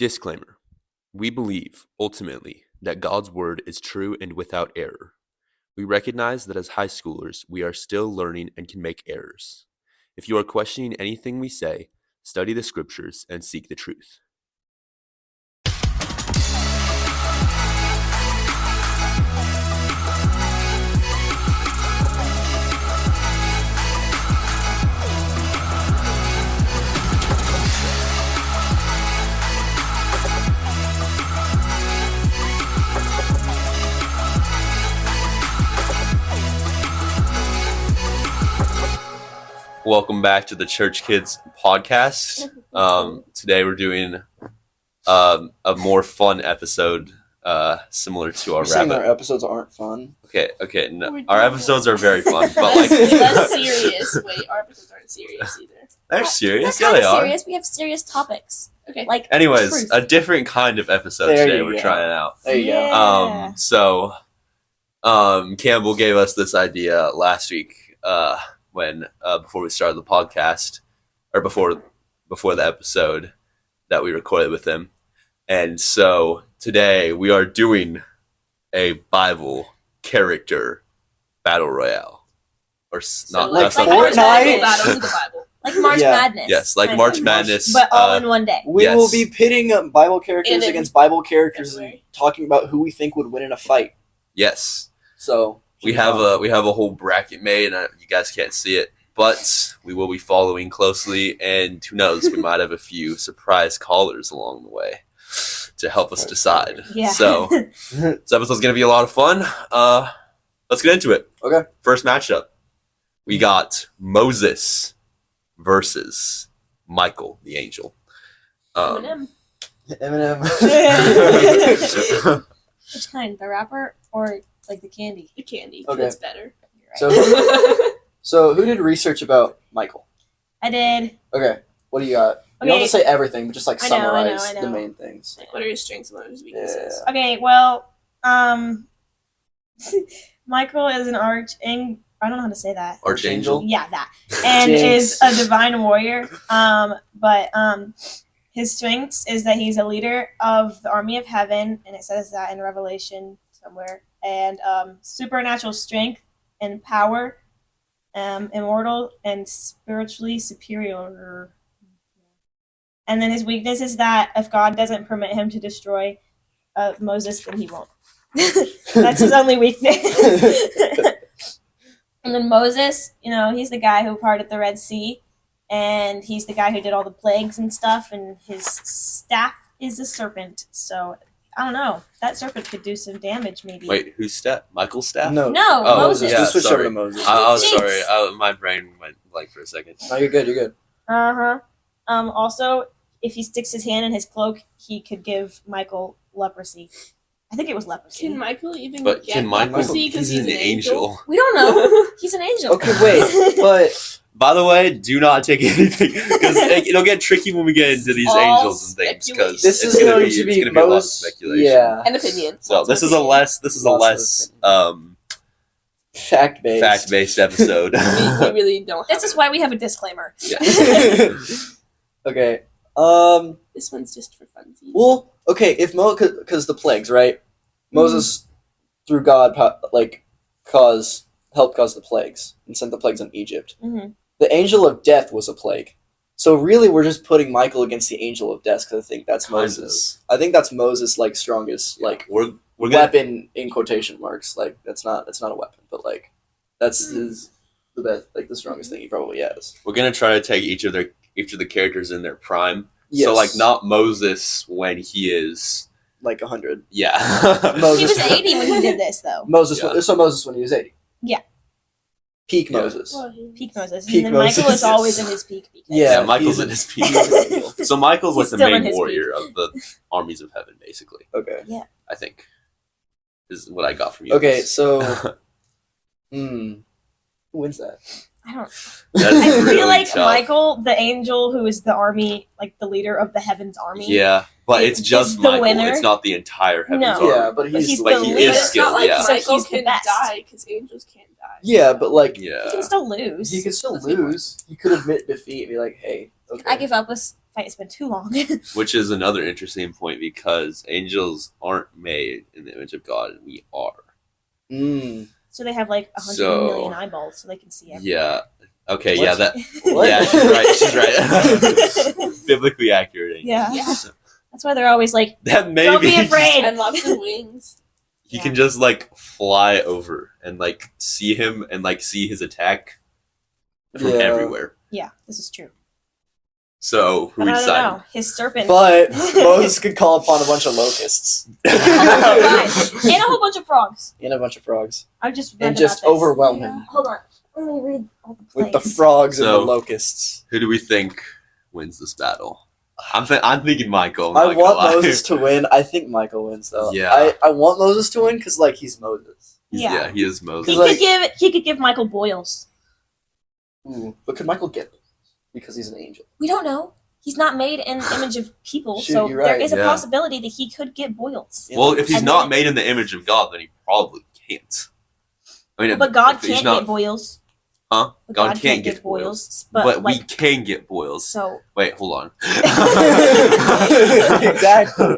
Disclaimer. We believe, ultimately, that God's word is true and without error. We recognize that as high schoolers, we are still learning and can make errors. If you are questioning anything we say, study the scriptures and seek the truth. Welcome back to the Church Kids podcast. Today we're doing a more fun episode, similar to our saying rabbit. our episodes aren't fun. Okay. No, our episodes are very fun, but like Less serious. Wait, our episodes aren't serious either. they're serious. They're Yeah, they kinda are. serious. We have serious topics. Okay. Like Anyways, truth. a different kind of episode There today you we're go. trying out. There you go. Yeah. So Campbell gave us this idea last week when before we started the podcast, or before the episode that we recorded with him. And so today we are doing a Bible character battle royale. Or not like that's not Fortnite? Battles of the Bible. like March Yeah. Madness. Yes, like kind March of. Madness. But all in one day. We Yes. will be pitting Bible characters In against Bible characters and February. talking about who we think would win in a fight. Yes. So We have a whole bracket made, and you guys can't see it, but we will be following closely, and who knows, we might have a few surprise callers along the way to help us decide. Yeah. So this episode's gonna be a lot of fun. Let's get into it. Okay. First matchup, we got Moses versus Michael the Angel. Eminem. Eminem. Which kind? The wrapper or like the candy? The candy. Okay. That's better. You're right. So who did research about Michael? I did. Okay, what do you got? You don't have Okay. to say everything, but just like I know, summarize I know. the main things. Like, what are his strengths and what are his weaknesses? Okay. Well, Michael is an I don't know how to say that. Archangel. Yeah, that. And Jinx. is a divine warrior. But his strengths is that he's a leader of the army of heaven, and it says that in Revelation somewhere. And supernatural strength and power, immortal and spiritually superior. And then his weakness is that if God doesn't permit him to destroy Moses, then he won't. That's his only weakness. And then Moses, he's the guy who parted the Red Sea, and he's the guy who did all the plagues and stuff, and his staff is a serpent. So, I don't know. That serpent could do some damage, maybe. Wait, whose staff? Michael's staff? No. No, Oh, Moses. yeah. Let's switch over sorry. to Moses. Oh, Jinx. sorry. My brain went blank for a second. No, you're good. You're good. Uh-huh. Also, if he sticks his hand in his cloak, he could give Michael leprosy. I think it was leprosy. Can Michael even But get can Michael? leprosy 'cause He's an angel. We don't know. He's an angel. Okay, wait, but By the way, do not take anything because it'll get tricky when we get into these All angels and things. Because this it's is gonna going be, to it's be gonna be a lot of most speculation. yeah An opinion. So Lots of this is a opinion. less fact based. fact based episode. we really don't have This is why we have a disclaimer. Yeah. Okay. This one's just for funsies. Well, okay. If because the plagues, right? Moses, through God, helped cause the plagues and sent the plagues on Egypt. Mm-hmm. The angel of death was a plague. So really, we're just putting Michael against the angel of death because I think that's Kind Moses. I think that's Moses' strongest we're gonna weapon in quotation marks. Like that's not a weapon, but that's the best, the strongest thing he probably has. we're gonna try to take each of the characters in their prime. Yes. So not Moses when he is 100. yeah. Moses. He was 80 when he did this, though. Moses. Yeah. So Moses when he was 80. Yeah. Peak Yeah. Moses. Well, Peak Moses. Peak and then Michael Moses. is always in his peak. Because Yeah. Yeah, Michael's he's- in his peak. So Michael's He's the still in main his warrior of the armies of heaven, basically. Okay. I think is what I got from you. Okay. guys. So, who wins that? I don't. That's I really feel like tough. Michael, the angel who is the army, like the leader of the heaven's army. Yeah, but It's it's just the Michael. winner. It's not the entire heaven's No. army. Yeah, but But he's he's like the he leader. is But it's skilled. not like Yeah, So Michael he's the can best. die because angels can't die. yeah, but like He yeah. can still lose. he could still That's a good lose. He could admit defeat and be like, "Hey, okay." I give up. This fight has been too long. Which is another interesting point because angels aren't made in the image of God, and we are. Mm. So they have like 100 So- million eyeballs, so they can see everything. Yeah. Okay. What? Yeah. That. What? Yeah. She's right. She's right. Biblically accurate. Yeah. angels. That's why they're always like, That maybe. "Don't be afraid." And lots of wings. He Yeah. can just like fly over and like see him and like see his attack from Yeah. everywhere. Yeah, this is true. So who But I don't decided? know. His serpent. But Moses could call upon a bunch of locusts and a whole bunch of frogs. and a bunch of frogs I just read and just about this. overwhelm him Hold on. Let me read all the with the plagues. frogs and So- the locusts. Who do we think wins this battle? I'm thinking Michael. I'm I not gonna want lie. Moses to win. I think Michael wins though. Yeah. I want Moses to win because like he's Moses. Yeah. He is Moses. He Like- could give Michael boils. Ooh, but could Michael get them? Because he's an angel. We don't know. He's not made in the image of people, Shoot, so you're there right. is a Yeah. possibility that he could get boils. Yeah. Well, if he's And not then- made in the image of God, then he probably can't. I mean, But God if he's can't not, get boils. Huh? But God can't get boils. But But, we like, can get boils. so Wait, hold on. Exactly.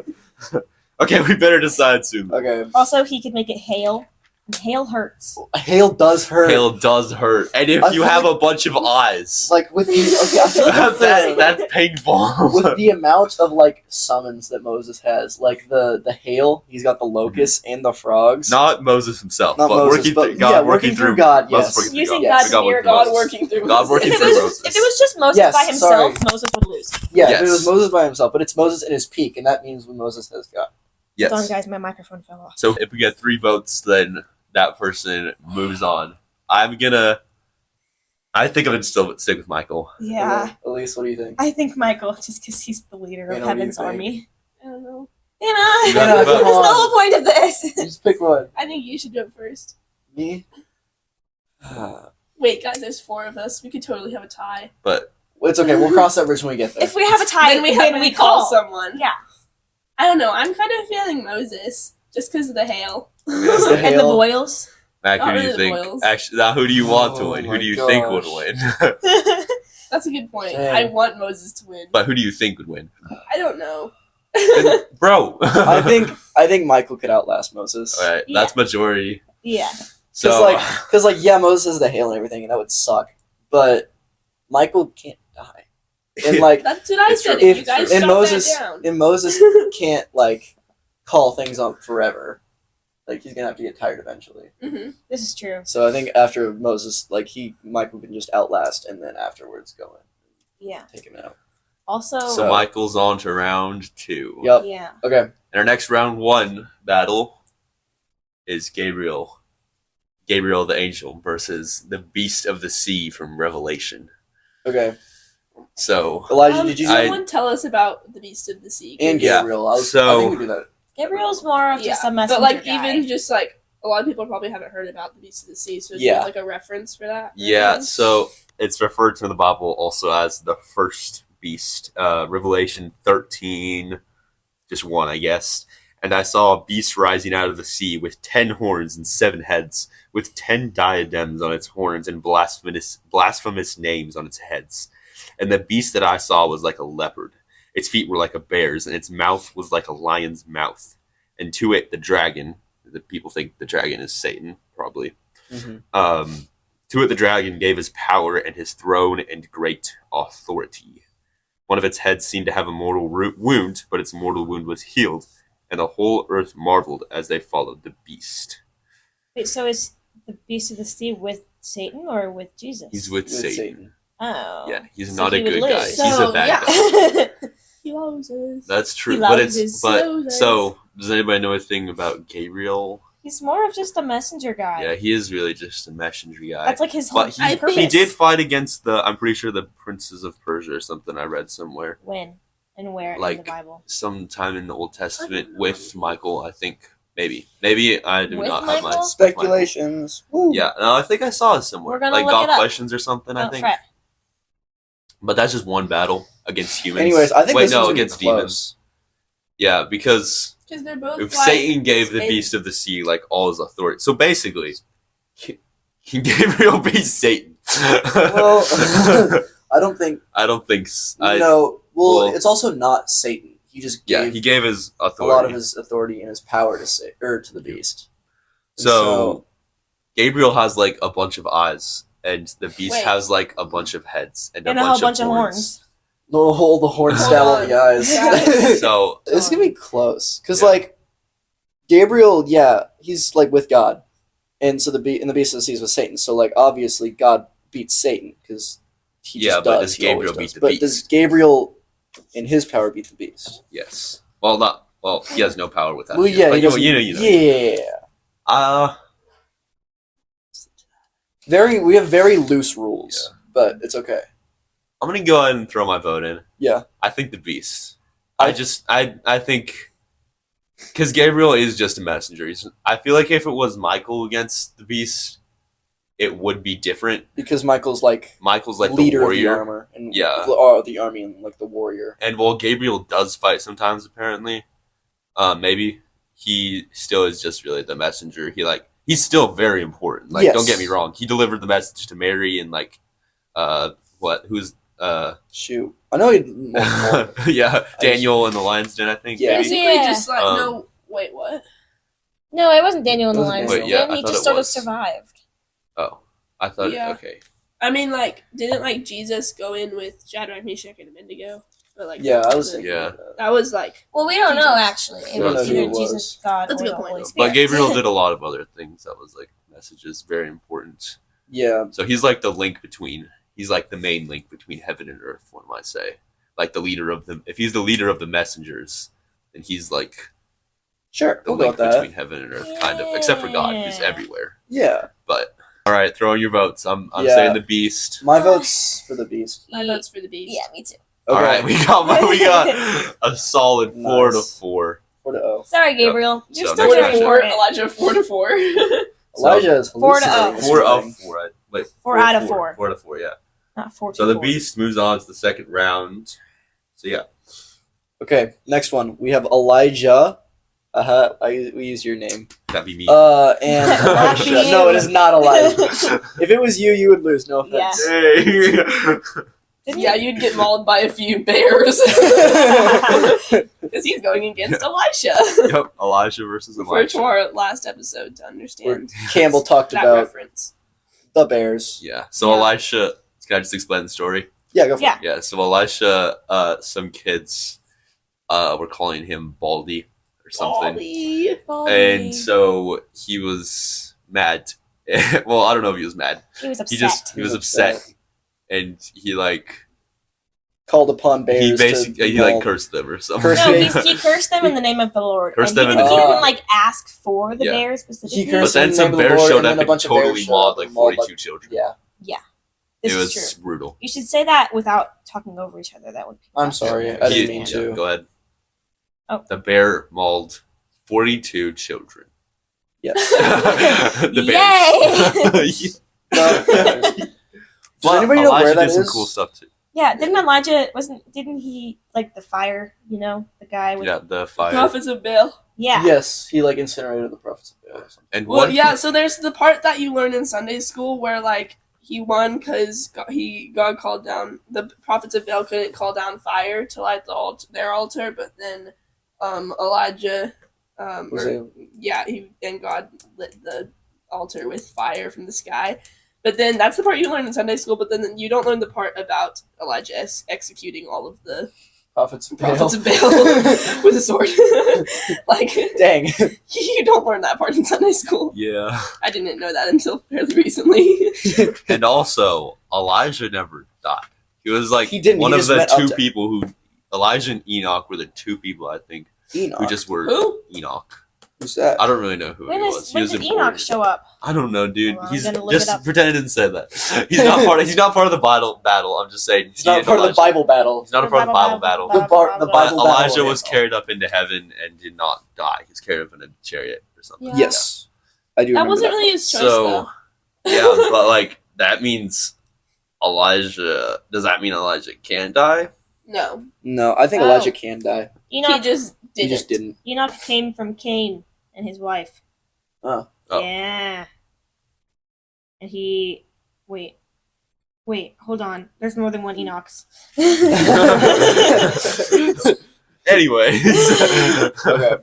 Okay, we better decide soon. Okay. also he could make it hail. And hail hurts. Hail does hurt. Hail does hurt, and if I you feel have like- a bunch of eyes, Like with the okay, I feel like with the- that's painful. with the amount of like summons that Moses has, like the hail, he's got the locusts and the frogs. Not Moses himself, Not but Moses, working but through God, yeah, working through God. Moses Yes. working through Using God. God's God miracle. God Moses. working through God Moses. working If through it, was, Moses. if it was just Moses Yes, by himself, sorry. Moses would lose. Yeah, if Yes. it was Moses by himself, but it's Moses at his peak, and that means when Moses has God. Yes. Hold on, guys, my microphone fell off. So if we get 3 votes, then that person moves on. I think I would still stick with Michael. Yeah. Okay, Elise, what do you think? I think Michael, just because he's the leader of Anna, what do you Heaven's think? army. I don't know. Anna, You gotta that's come the on. whole point of this. Just pick one. I think you should go first. Me. Wait, guys, there's 4 of us. We could totally have a tie. But It's okay. We'll cross that bridge when we get there. If we have a tie, Then we then have we to call call. someone. Yeah. I don't know. I'm kind of feeling Moses just because of the hail. It's the And the hail. boils. Mac, who Not do you really think? Royals. Actually, now who do you want to Oh win? Who my do you think would gosh. win? That's a good point. Dang. I want Moses to win. But who do you think would win? I don't know. Bro. I think Michael could outlast Moses. All right, that's majority. Yeah. So Because yeah, Moses has the hail and everything, and that would suck. But Michael can't die. And like, That's what I It's said. true. If you guys and shut Moses, that down. and Moses can't like call things up forever. Like he's gonna have to get tired eventually. hmm This is true. So I think after Moses, like Michael can just outlast, and then afterwards go and Yeah. take him out. Also, so Michael's on to round 2. Yep. yeah. Okay. And our next round 1 battle is Gabriel the angel versus the beast of the sea from Revelation. Okay. So Elijah, did you? Someone tell us about the Beast of the Sea. and Yeah. Gabriel. I So- think we do that. Gabriel's more of just a Yeah, messenger but like guy. even just like a lot of people probably haven't heard about the Beast of the Sea, so is Yeah. there like a reference for that? yeah, so it's referred to in the Bible also as the first beast. Revelation 13, just 1, I guess. And I saw a beast rising out of the sea with 10 horns and 7 heads, with 10 diadems on its horns and blasphemous names on its heads. And the beast that I saw was like a leopard. Its feet were like a bear's, and its mouth was like a lion's mouth. And to it, the dragon, the people think the dragon is Satan, probably. Mm-hmm. To it, the dragon gave his power and his throne and great authority. One of its heads seemed to have a mortal wound, but its mortal wound was healed, and the whole earth marveled as they followed the beast. Wait, so is the beast of the sea with Satan or with Jesus? He's with Satan. Satan. Oh. Yeah, he's So not a he would good lose. guy. He's So, a bad yeah. guy. He loves us. That's true. He But loves it's his but soldiers. so does anybody know anything about Gabriel? He's more of just a messenger guy. Yeah, he is really just a messenger guy. That's like his whole But I purpose. he did fight against I'm pretty sure the princes of Persia or something I read somewhere. When and where in Like, the Bible? Sometime in the Old Testament with Michael, I think. Maybe I do With not have my Michael? Speculations. Woo. Yeah, no, I think I saw it somewhere. We're gonna Like look golf it up. questions or something. I Oh, think, Fred. but that's just one battle against humans. Anyways, I think wait, this no, one's gonna be against demons. close. Yeah, because Because they're both if like, Satan gave the spin- beast of the sea like all his authority, so basically, King Gabriel beat Satan. Well, I don't think. I don't think. No. Well, well- it's also not Satan. He just gave He gave his a authority. lot of his authority and his power to the beast. And So Gabriel has like a bunch of eyes, and the beast Wait. has like a bunch of heads and, And a a whole bunch, bunch of of horns. horns. the horn stab all the eyes. Yeah. So It's gonna be close because Yeah. like Gabriel, he's like with God, and so the beast of the sea is with Satan. So like obviously God beats Satan because he Yeah, just but does. does He always Gabriel beat does. the But beast? does Gabriel in his power beat the beast? yes, well, not well. He has no power without. Well, you. yeah, But he doesn't. you know. Yeah, we have very loose rules, but it's okay. I'm gonna go ahead and throw my vote in. Yeah. I think the beast. I think because Gabriel is just a messenger. I feel like if it was Michael against the beast, it would be different. Because Michael's like Michael's like leader the of the warrior, armor and Yeah. the army and like the warrior. and while Gabriel does fight sometimes, apparently, maybe he still is just really the messenger. He's still very important. Like, Yes. don't get me wrong. He delivered the message to Mary and like, Shoot, I know he. Multiple. yeah, Daniel in the lion's den. I think. Yeah. maybe. Basically, Yeah. just like Um, no. Wait, what? No, it wasn't Daniel in the It wasn't Lion's Daniel. Wait, yeah, Den. I He thought just it sort of was. survived. Oh, I thought. Yeah. Okay. I mean, like, didn't like Jesus go in with Shadrach, Meshach, and Abednego? But like, Yeah, I was that thinking. Yeah. that was like, Well, we don't know Jesus. actually. It We don't was know who either it was. Jesus, God, That's a or good the point, Holy though. Spirit. But Gabriel did a lot of other things that was like messages very important. Yeah, So he's like the link between. He's like the main link between heaven and earth. One might say, like the leader of them. If he's the leader of the messengers, then he's like sure, the we'll go link with that. between heaven and earth, kind of. Except for God, who's Yeah. everywhere. Yeah, But all right, throw in your votes. I'm Yeah. saying the beast. my vote's for the beast. my vote's for the beast. Yeah, me too. All right, we got a solid 4 to Nice. 4. 4-0. Sorry, Gabriel. You're So still Four next to very round. four. important. Elijah 4 to 4. Elijah is 4 to hallucinating this 4 of morning. 4. Wait, 4 out of 4. 4 to 4, yeah. Not 4 So to the 4. beast moves on to the second round. So yeah, Okay, next one. We have Elijah. We use your name. that'd be me. And Not Elisha. you. No, it is not Elijah. If it was you, you would lose. No offense. Hey. Didn't Yeah, you? you'd get mauled by a few bears because he's going against Elisha. Yep, Elijah versus Refer to Elijah. our last episode to understand Campbell talked that about reference. the Bears. Yeah. So Yeah. Elisha, can I just explain the story? Yeah, go for Yeah. Yeah. So Elisha, some kids, were calling him Baldy or something. Ollie. And so he was mad. Well, I don't know if he was mad. he was upset. He was upset, and he like Called upon Bears. he basically to maul. cursed them or something. Cursed No, them. he cursed them in the name of the Lord. Cursed And them he in the- didn't like ask for the Yeah. bears specifically. He But cursed then in the some name of the bears Lord, showed and up then a and bunch of bears totally showed mauled up like and mauled 42 children. Yeah, This It is was true. brutal. You should say that without talking over each other. That would. I'm sorry. I didn't mean to. Go ahead. Oh. The bear mauled 42 children. Yes. The Yay! bears. Does But anybody know Elijah where that did some is? cool stuff too. Yeah, didn't Elijah didn't he like the fire, the guy with Yeah, the fire. Prophets of Baal. Yeah. Yes, he like incinerated the prophets of Baal or something. And Well, one yeah. So there's the part that you learn in Sunday school where like he won because God called down the prophets of Baal couldn't call down fire to light their altar, but then Elijah, Was it- God lit the altar with fire from the sky. But then that's the part you learn in Sunday school. But then you don't learn the part about Elijah executing all of the Prophets of Baal. prophets of Baal with a sword. Like Dang. you don't learn that part in Sunday school. Yeah. I didn't know that until fairly recently. And also, Elijah never died. He was like He didn't, one he of just the went up two to- people who Elijah and Enoch were the two people I think Enoch. who just were Who? Enoch. Who's that? I don't really know who he was. He When was did important. Enoch show up? I don't know, dude. Hold on, He's I'm gonna look it just up. pretend I didn't say that. He's not part of the battle. I'm just saying He's not part of the Bible battle. He's not a part of the Bible battle. The Bible battle. Elijah was carried up into heaven and did not die. He was carried up in a chariot or something. Yeah. Yes, I do. That remember wasn't that. really his choice, So, though. yeah, but like that means Elijah. Does that mean Elijah can die? No. No, I think Oh. Elijah can die. He Enoch, just He didn't. just didn't. Enoch came from Cain and his wife. Oh. Oh. Yeah. And he... Wait, hold on. There's more than one Enochs. Anyways, Okay,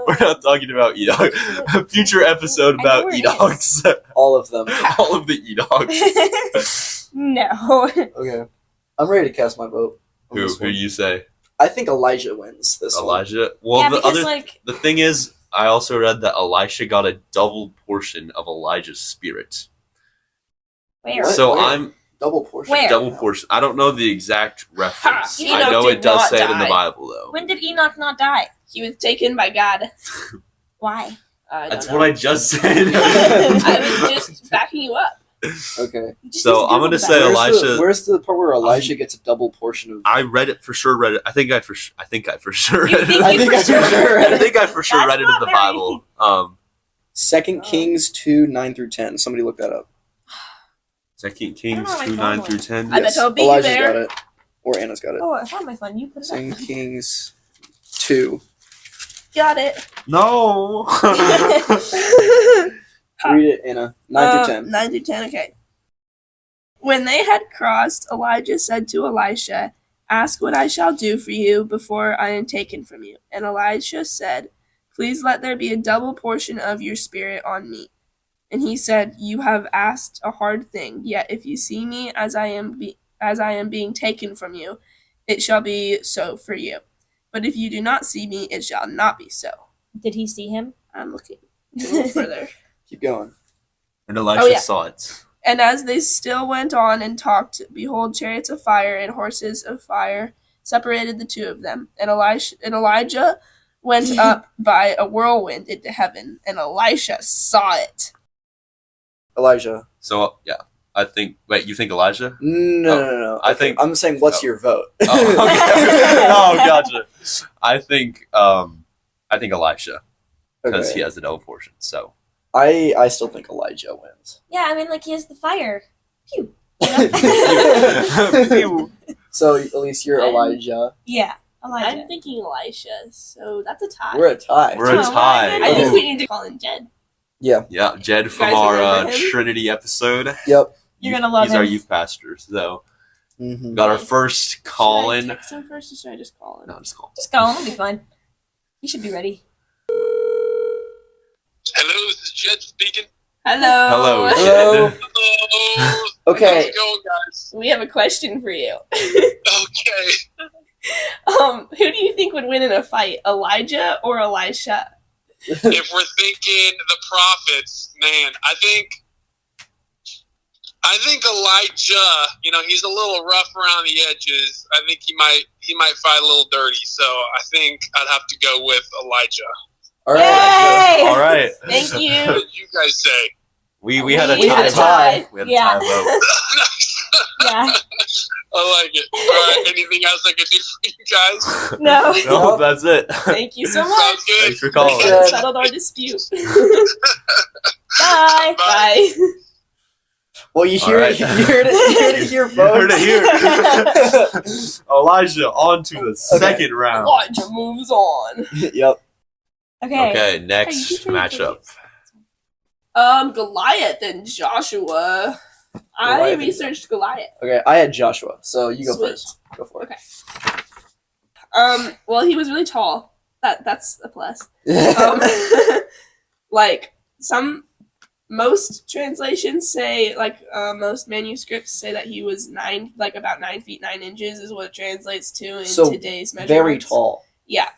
we're not talking about Enoch. A future episode I know about where it Enochs. all of them. All of the Enochs. No. Okay, I'm ready to cast my vote. on Who this one. you say? I think Elijah wins this one. Elijah? Well, yeah, the because, other like... the thing is, I also read that Elisha got a double portion of Elijah's spirit. Where? What? So Where? I'm Double portion. Where? double portion. I don't know the exact reference. Ha! I Enoch know did it does not say it in the die. Bible though. When did Enoch not die? He was taken by God. Why? I don't That's know. what I just said. I was just backing you up. Okay. You just So, need to I'm gonna Google say that. Elisha- Where's the part where Elijah gets a double portion of? I read it for sure. Read it. I think I for sure You read think it. I think I for sure read I it. think I for sure That's read it in not the very- Bible. 2 Kings 2:9-10. Somebody look that up. 2 I Kings don't know my 2 phone 9 went. through 10. I bet I'll beat you Elijah's there. got it, or Anna's got it. Oh, I found my phone. You put it 2 up. Kings 2. Got it. No. Read it, Anna. 9-10. 9 through 10, okay. When they had crossed, Elijah said to Elisha, "Ask what I shall do for you before I am taken from you." And Elisha said, "Please let there be a double portion of your spirit on me." And he said, "You have asked a hard thing, yet if you see me as I am being taken from you, it shall be so for you. But if you do not see me, it shall not be so." Did he see him? I'm looking a little further. Keep going. And Elisha Oh, yeah. saw it. And as they still went on and talked, behold, chariots of fire and horses of fire separated the two of them. And Elijah went up by a whirlwind into heaven, and Elisha saw it. Elijah. So yeah, I think. Wait, you think Elijah? No. I Okay, think- I'm saying, what's your vote? Oh, okay. Oh, gotcha. I think Elisha because Okay. he has the double portion. So I still think Elijah wins. Yeah, I mean, like, he has the fire. Pew. Pew. So, Elise, you're I'm- Elijah. Yeah, Elijah. I'm thinking Elisha, so that's a tie. We're a tie. We're a Oh, tie. well, I think Okay. we need to call him Jed. Yeah. Yeah, Jed from guys our remember him? Trinity episode. Yep. You're gonna love He's our him. youth pastor. So Mm-hmm. got our first call Should in. I text him first, or should I just call him? No, just call. Just go. It'll be fine. He should be ready. Hello, this is Jed speaking. Hello. Hello, Hello. Jed. Hello. Okay. How's it going, guys? We have a question for you. Okay. Who do you think would win in a fight, Elijah or Elisha? If we're thinking the prophets, man, I think Elijah, he's a little rough around the edges. I think he might fight a little dirty. So I think I'd have to go with Elijah. All right. Yay! All right. Thank What you. did you guys say? We had a We had a tie. tie. We had a Yeah. tie vote. Yeah. I like it. All right. Anything else I can do for you guys? No. No, that's it. Thank you so much. Sounds good. Thanks for calling. Thanks, Jed. Settled our dispute. Bye. Bye. Well, you hear All right. it. You heard it here, You heard folks. it here. Elijah, on to the second round. Elijah moves on. Yep. Okay. Okay, Hey, you next keep trying to matchup. Goliath and Joshua. I Goliath and researched Goliath. Okay, I had Joshua, so you go Sweet. first. Go for Okay. Well, he was really tall. That's a plus. it. Like most translations say, most manuscripts say that he was about 9 feet 9 inches is what it translates to in So, today's measurements. Very tall. Yeah,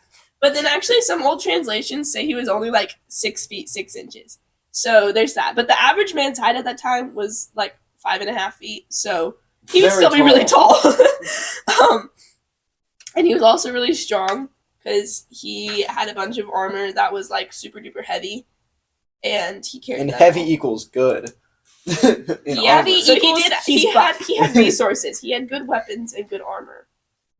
but then actually some old translations say he was only 6 feet 6 inches. So there's that. But the average man's height at that time was 5.5 feet. So he would Very still be really tall. And he was also really strong because he had a bunch of armor that was like super duper heavy, and he carried. And that heavy all. equals good. Yeah, Heavy so he equals did. he's He had resources. He had good weapons and good armor.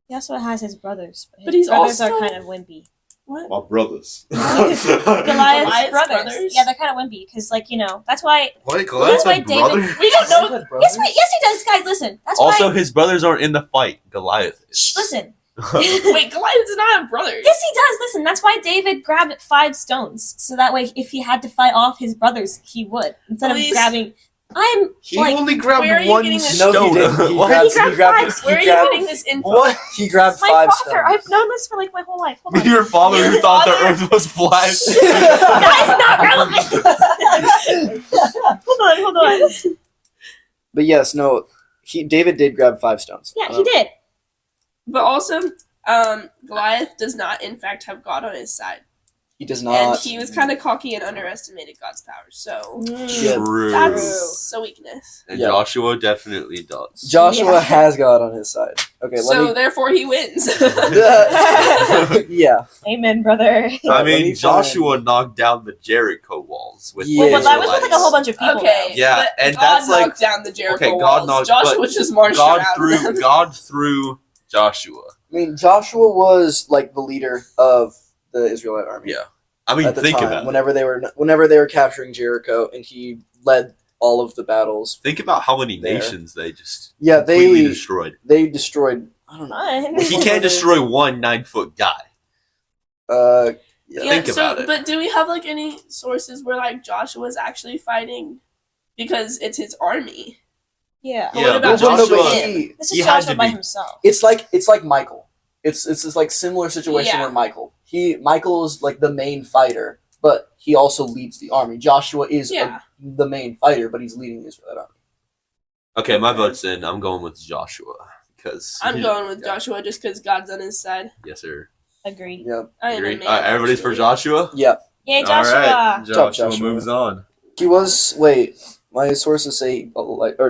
He also has his brothers. But he's brothers also- are kind of wimpy. What? My brothers. Goliath's Goliath's brothers. brothers? Yeah, they're kind of wimpy because, like, you know, that's why. What? Goliath had brothers? We don't know. Yes, he does, guys. Listen, that's Also, why. his brothers aren't in the fight. Goliath is. Listen, Wait, Goliath does not have brothers. yes, he does. Listen, that's why David grabbed 5 stones, so that way, if he had to fight off his brothers, he would instead Please. of grabbing. I'm He like, only where are grabbed you one getting this- stone. No, he didn't. He What? grabbed, Where are you grabbed- getting this info? What? He grabbed my 5 father. stones. I've known this for like my whole life. Hold on. Your father Your who thought the father? earth was flat. That is not relevant. hold on. But yes, no, David did grab 5 stones. Yeah, he did. But also, Goliath does not, in fact, have God on his side, He does and not. he was kind of cocky and underestimated God's power. So Shit. True. that's a weakness. And Yeah. Joshua definitely does. Joshua Yeah. has God on his side. Okay, So let therefore, he wins. me. Yeah. Amen, brother. I let me mean, find- Joshua knocked down the Jericho walls with Yeah. Well, but that was with like a whole bunch of people. Okay, Yeah, but and God that's like- knocked down the Jericho okay, God walls. knocked- Joshua but just marched God around threw them. God through Joshua. I mean, Joshua was like the leader of the Israelite army. Yeah. I mean, At the think time, about it. whenever they were capturing Jericho, and he led all of the battles. Think about how many There. nations they just Yeah, completely destroyed. they destroyed. I don't know. Fun. He can't destroy one 9-foot guy. Yeah. Yeah, Think so, about it. but do we have like any sources where like Joshua's actually fighting because it's his army? Yeah. But Yeah, what about but Well, no, Joshua- but him? This He is had Joshua to by be- himself. it's like Michael. It's this like similar situation Yeah. where Michael is like the main fighter, but he also leads the army. Joshua is Yeah. the main fighter, but he's leading the Israelite army. Okay, my vote's in. I'm going with Joshua because I'm going with Joshua just because God's on his side. Yes, sir. Agree. Yeah. I am Agree. a man, Everybody's for actually. Joshua. Yeah. Yay, Joshua. All right. Joshua. moves on. He was. Wait, my sources say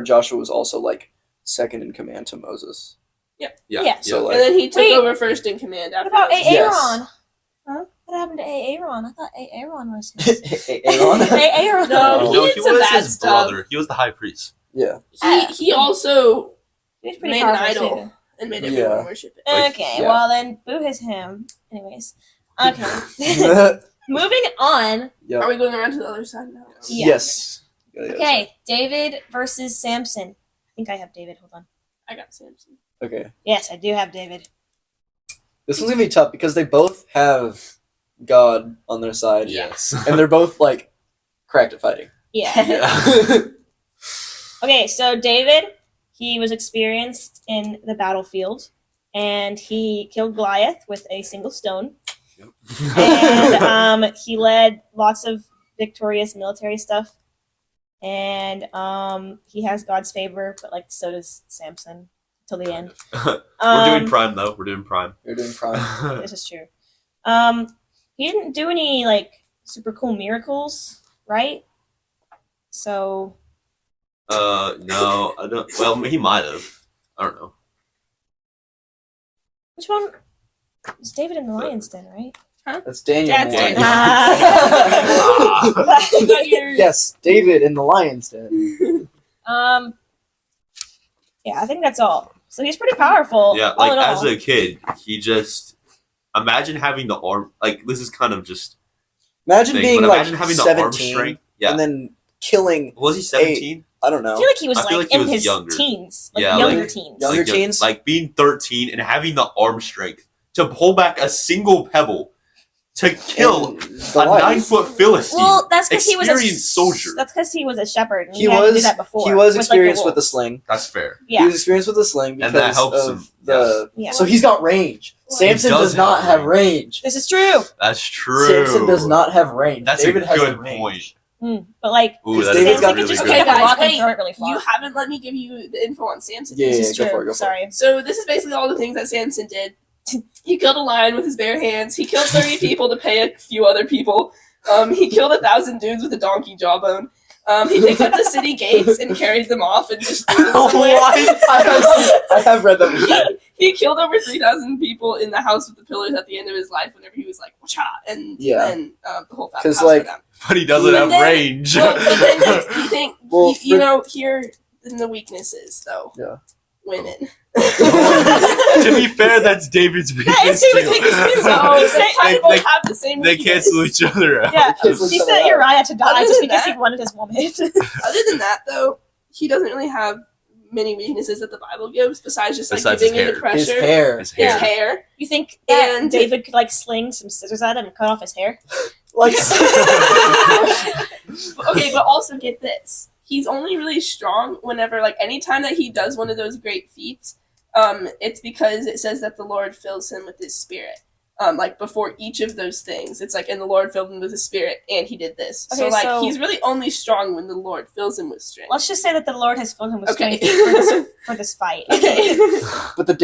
Joshua was also like second in command to Moses. Yeah. So, And then he took Wait. over first in command What after about Moses. Yes. Aaron? Huh? What happened to Aaron? I thought Aaron was his. Aaron. Aaron. No, No, he he did some was bad his stuff. brother. He was the high priest. Yeah. He also He's pretty made an powerful, idol too. and made everyone Yeah. worship it. Like, Okay, yeah. well then, boo his him. Anyways. Okay. Moving on. Yeah. Are we going around to the other side now? Yeah. Yes. Yeah, Okay, David versus Samson. I think I have David. Hold on. I got Samson. Okay. Yes, I do have David. This one's gonna be tough because they both have God on their side. Yes. And they're both like cracked at fighting. Yeah. Yeah. Okay, so David, he was experienced in the battlefield, and he killed Goliath with a single stone. And he led lots of victorious military stuff, and he has God's favor, but like so does Samson till the end. We're doing prime though. We're doing prime. You're doing prime. This is true. He didn't do any like super cool miracles, right? So No, I don't. Well, he might have. I don't know. which one? It's David in the Lion's Den, right? That's Daniel. That's Moore. Daniel. Ah. You got your- Yes, David in the Lion's Den. Yeah, I think that's all. So he's pretty powerful. Yeah, all like in all. as a kid, he just imagine having the arm. Like this is kind of just Imagine thing, being but like imagine having the arm 17 strength. Yeah, and then killing. was he 17? I don't I know. feel like he was I feel like like he in was his younger. teens, like Yeah, younger like- teens. Younger like, teens? like being 13 and having the arm strength to pull back a single pebble to kill And a Goliath. 9-foot Philistine. Well, that's because he was experienced soldier. That's because he was a shepherd. And He he had to do was. that before. He was with, experienced like, with the wolves. sling. That's fair. He Yeah, was experienced with the sling because And that helps of him, the. yeah. So he's got range. Samson does does not have have range. This is true. That's true. Samson does not have range. That's David a has good the range. point. But like, Ooh, Because that's David's a got Samson could really just good pick up a guys, rock and wait. throw it really far. You haven't let me give you the info on Samson. Yeah, This is go true. for it, go for it. Sorry. So this is basically all the things that Samson did. He killed a lion with his bare hands. He killed 30 people to pay a few other people. He killed 1,000 dudes with a donkey jawbone. He picked up the city gates and carried them off and just threw them somewhere. I have read that. He killed over 3,000 people in the house with the pillars at the end of his life whenever he was like, "Wacha," and then the whole house like, went down. But he doesn't have range. Well, but then you think, you know, here in the weaknesses, though. Yeah. Women. To be fair, that's David's weakness. That is David's weakness too. So they kind of both have the same They weakness. cancel each other out. Yeah, cancel he each other sent out. Uriah to die Other just than because that- he wanted his woman. Other than that, though, he doesn't really have many weaknesses that the Bible gives besides just like Besides giving his you the hair. His pressure. hair. His His hair. hair. You think that And- David could like sling some scissors at him and cut off his hair? Like, Okay, but also get this. He's only really strong whenever, like, anytime that he does one of those great feats, it's because it says that the Lord fills him with his spirit. Like, before each of those things, it's like, and the Lord filled him with his spirit, and he did this. Okay, so he's really only strong when the Lord fills him with strength. Let's just say that the Lord has filled him with Okay. strength for this fight. Okay. but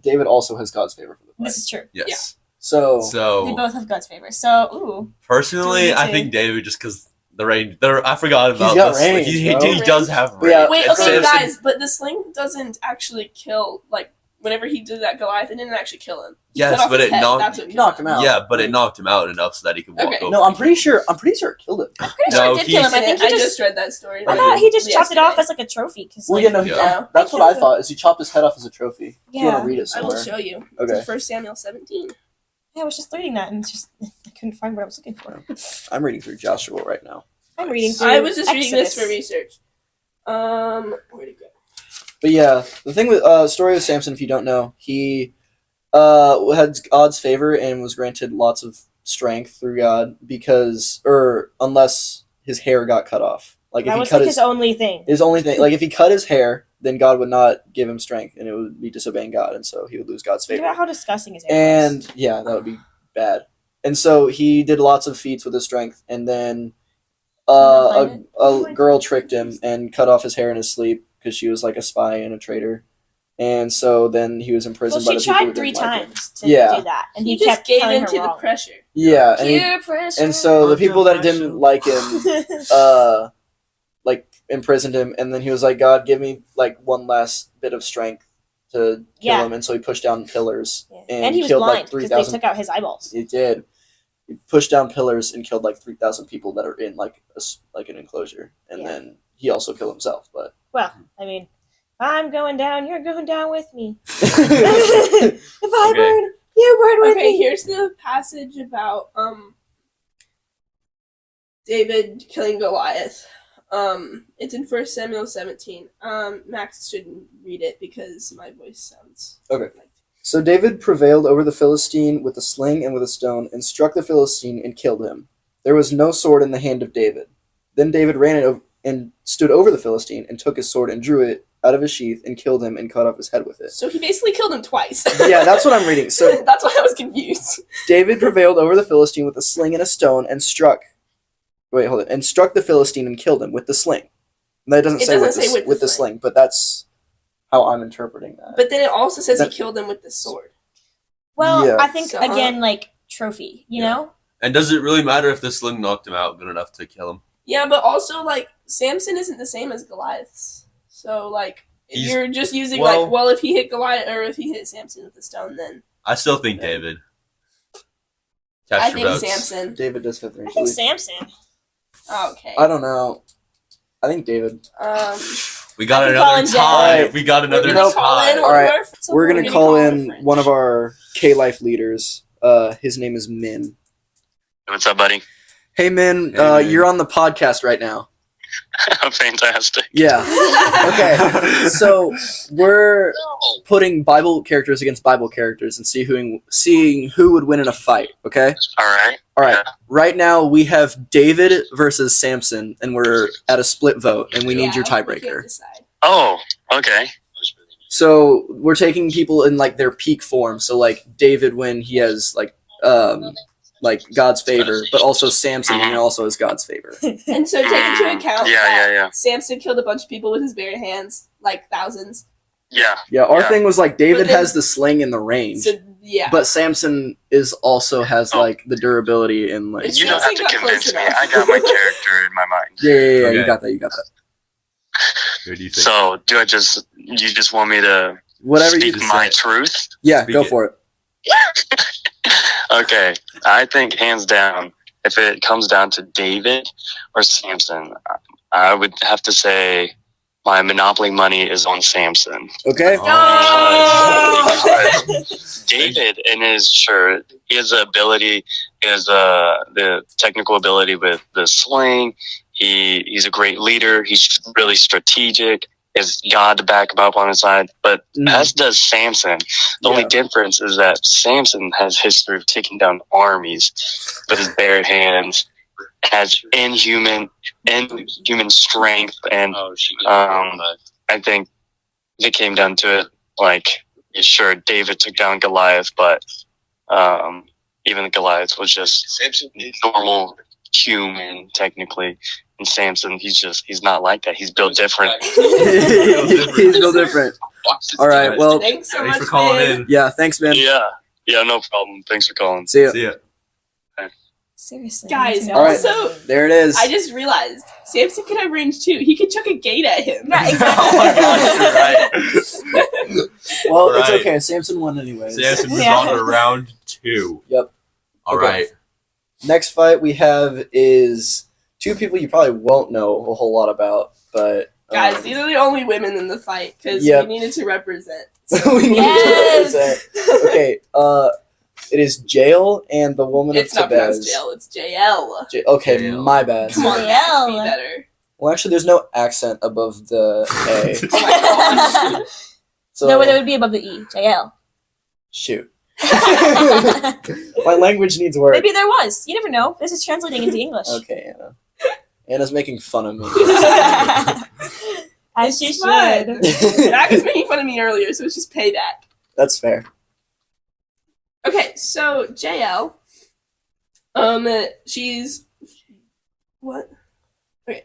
David also has God's favor for the fight. This is true. Yes. So They So both have God's favor. So, ooh. personally, Me I too. think David, just because the range. I forgot about He's got this. range, He bro. does have But yeah. range. Wait, And okay, Samson- guys, but the sling doesn't actually kill, like, whenever he did that Goliath, it didn't actually kill him. He Yes, cut off but his it head, knocked- that's what killed knocked him out. Yeah, but it knocked him out enough so that he could walk Okay. over. no, I'm pretty sure it killed him. I'm pretty sure No, it did kill him. I think I he just just. read that story. I thought he just chopped it yesterday. off as like a trophy. Cause, Well, like, yeah, no, he, Yeah. that's what I thought. Is he chopped his head off as a trophy? If you want Yeah. to read it I will somewhere. show you. It's Okay. in 1 Samuel 17. Yeah, I was just reading that and it's just I couldn't find what I was looking for. I'm reading through Joshua right now. I'm reading through I was just reading this for Exodus. research. Where'd it go? But yeah, the thing with story of Samson, if you don't know, he had God's favor and was granted lots of strength through God unless his hair got cut off. Like if That he was cut like his only thing. his only thing, like if he cut his hair, then God would not give him strength, and it would be disobeying God, and so he would lose God's Think favor. about how disgusting his hair was. And yeah, that would be bad. And so he did lots of feats with his strength, and then a girl tricked him and cut off his hair in his sleep because she was like a spy and a traitor. And so then he was Well, imprisoned by she the people who tried 3 didn't like him. times to Yeah. do that, and He he, just kept gave telling into her the wrong. pressure. Yeah, Peer pressure. and so the people that didn't like him like imprisoned him, and then he was like, God, give me like one last bit of strength to kill Yeah. him. And so he pushed down pillars Yeah. and, And he was killed blind like because they 3,000. took out his eyeballs. He did. He pushed down pillars and killed like 3,000 people that are in like an enclosure, and Yeah. then he also killed himself. But Well, I mean, I'm going down. You're going down with me. yeah, If I Okay. burn, you burn with Okay, me. here's the passage about David killing Goliath. It's in 1 Samuel 17. Max shouldn't read it because my voice sounds Okay. like So David prevailed over the Philistine with a sling and with a stone, and struck the Philistine and killed him. There was no sword in the hand of David. Then David ran and stood over the Philistine, and took his sword and drew it out of his sheath, and killed him and cut off his head with it. So he basically killed him twice. Yeah, that's what I'm reading. So That's why I was confused. David prevailed over the Philistine with a sling and a stone, and struck the Philistine and killed him with the sling. And that doesn't It say, doesn't with, say the, with the with the sling. sling, but that's how I'm interpreting that. But then it also says he That- killed him with the sword. Well, Yeah. I think So- again, like trophy. You Yeah. know, And does it really matter if the sling knocked him out good enough to kill him? Yeah, but also, like, Samson isn't the same as Goliath's. So, like, if He's- you're just using, well- like, well, if he hit Goliath or if he hit Samson with the stone, then I still think David. I Cast think your votes. Samson. David does have the I range. think Samson. Okay. I don't know. I think David. We got I can call another in tie. Jen. We got We're another gonna call in tie. one All right, of our- We're gonna call our in friends. one of our K-Life leaders. His name is Min. What's up, buddy? Hey Min, Hey, Min. you're on the podcast right now. Fantastic. Yeah. Okay. So we're putting Bible characters against Bible characters and seeing who would win in a fight. Okay. All right. All right. Yeah. Right now we have David versus Samson, and we're at a split vote, and we need your Yeah, we tiebreaker. can't decide. Oh, okay. So we're taking people in like their peak form. So like David when he has like God's favor, but also Samson when he also has God's favor. And so take into account that Yeah. Samson killed a bunch of people with his bare hands, like thousands. Yeah. Yeah, our Yeah. thing was like David But then- has the sling and the range. So Yeah. But Samson has like the durability and like. You don't have to Samson got convince close me. enough. I got my character in my mind. Yeah. Okay. You got that. Who do you think? So, you just want me to Whatever you speak just my say. truth? Yeah, Speak go it. for it. Okay, I think hands down, if it comes down to David or Samson, I would have to say my Monopoly money is on Samson. Okay. Oh, Because David, he has the ability, he has the technical ability with the sling. He's a great leader. He's really strategic. Has God to back him up on his side, but as does Samson. The only difference is that Samson has history of taking down armies with his bare hands, has inhuman strength, and I think if it came down to it, like, sure, David took down Goliath, but even Goliath was just normal human technically. And Samson, he's not like that. He's built different. He's no different. All right. Well, Thanks so Thanks much for calling man. in. yeah. Thanks, man. Yeah, no problem. Thanks for calling. See ya. See ya. Seriously. Guys, All right. also, There it is. I just realized Samson could have range too. He could chuck a gate at him. Yeah, exactly. Oh my gosh, you're right. Well, it's Right. okay. Samson won anyways. Samson moves Yeah. on to round 2. Yep. All Okay. right. Next fight we have is two people you probably won't know a whole lot about, but Guys, these are the only women in the fight because Yep. we needed to represent. we need Yes! to represent. Okay. It is Jail and the woman It's of not pronounced Tebez. jail, it's JL. Okay, Jail. my bad. Come on, JL. be better. Well, actually, there's no accent above the A. Oh my gosh. So No, but it would be above the E. JL. shoot. My language needs work. Maybe there was. You never know. This is translating into English. Okay, Anna. Anna's making fun of me. As she It's fine. should. Zach was making fun of me earlier, so it's just payback. That's fair. Okay, so JL, she's what? Okay,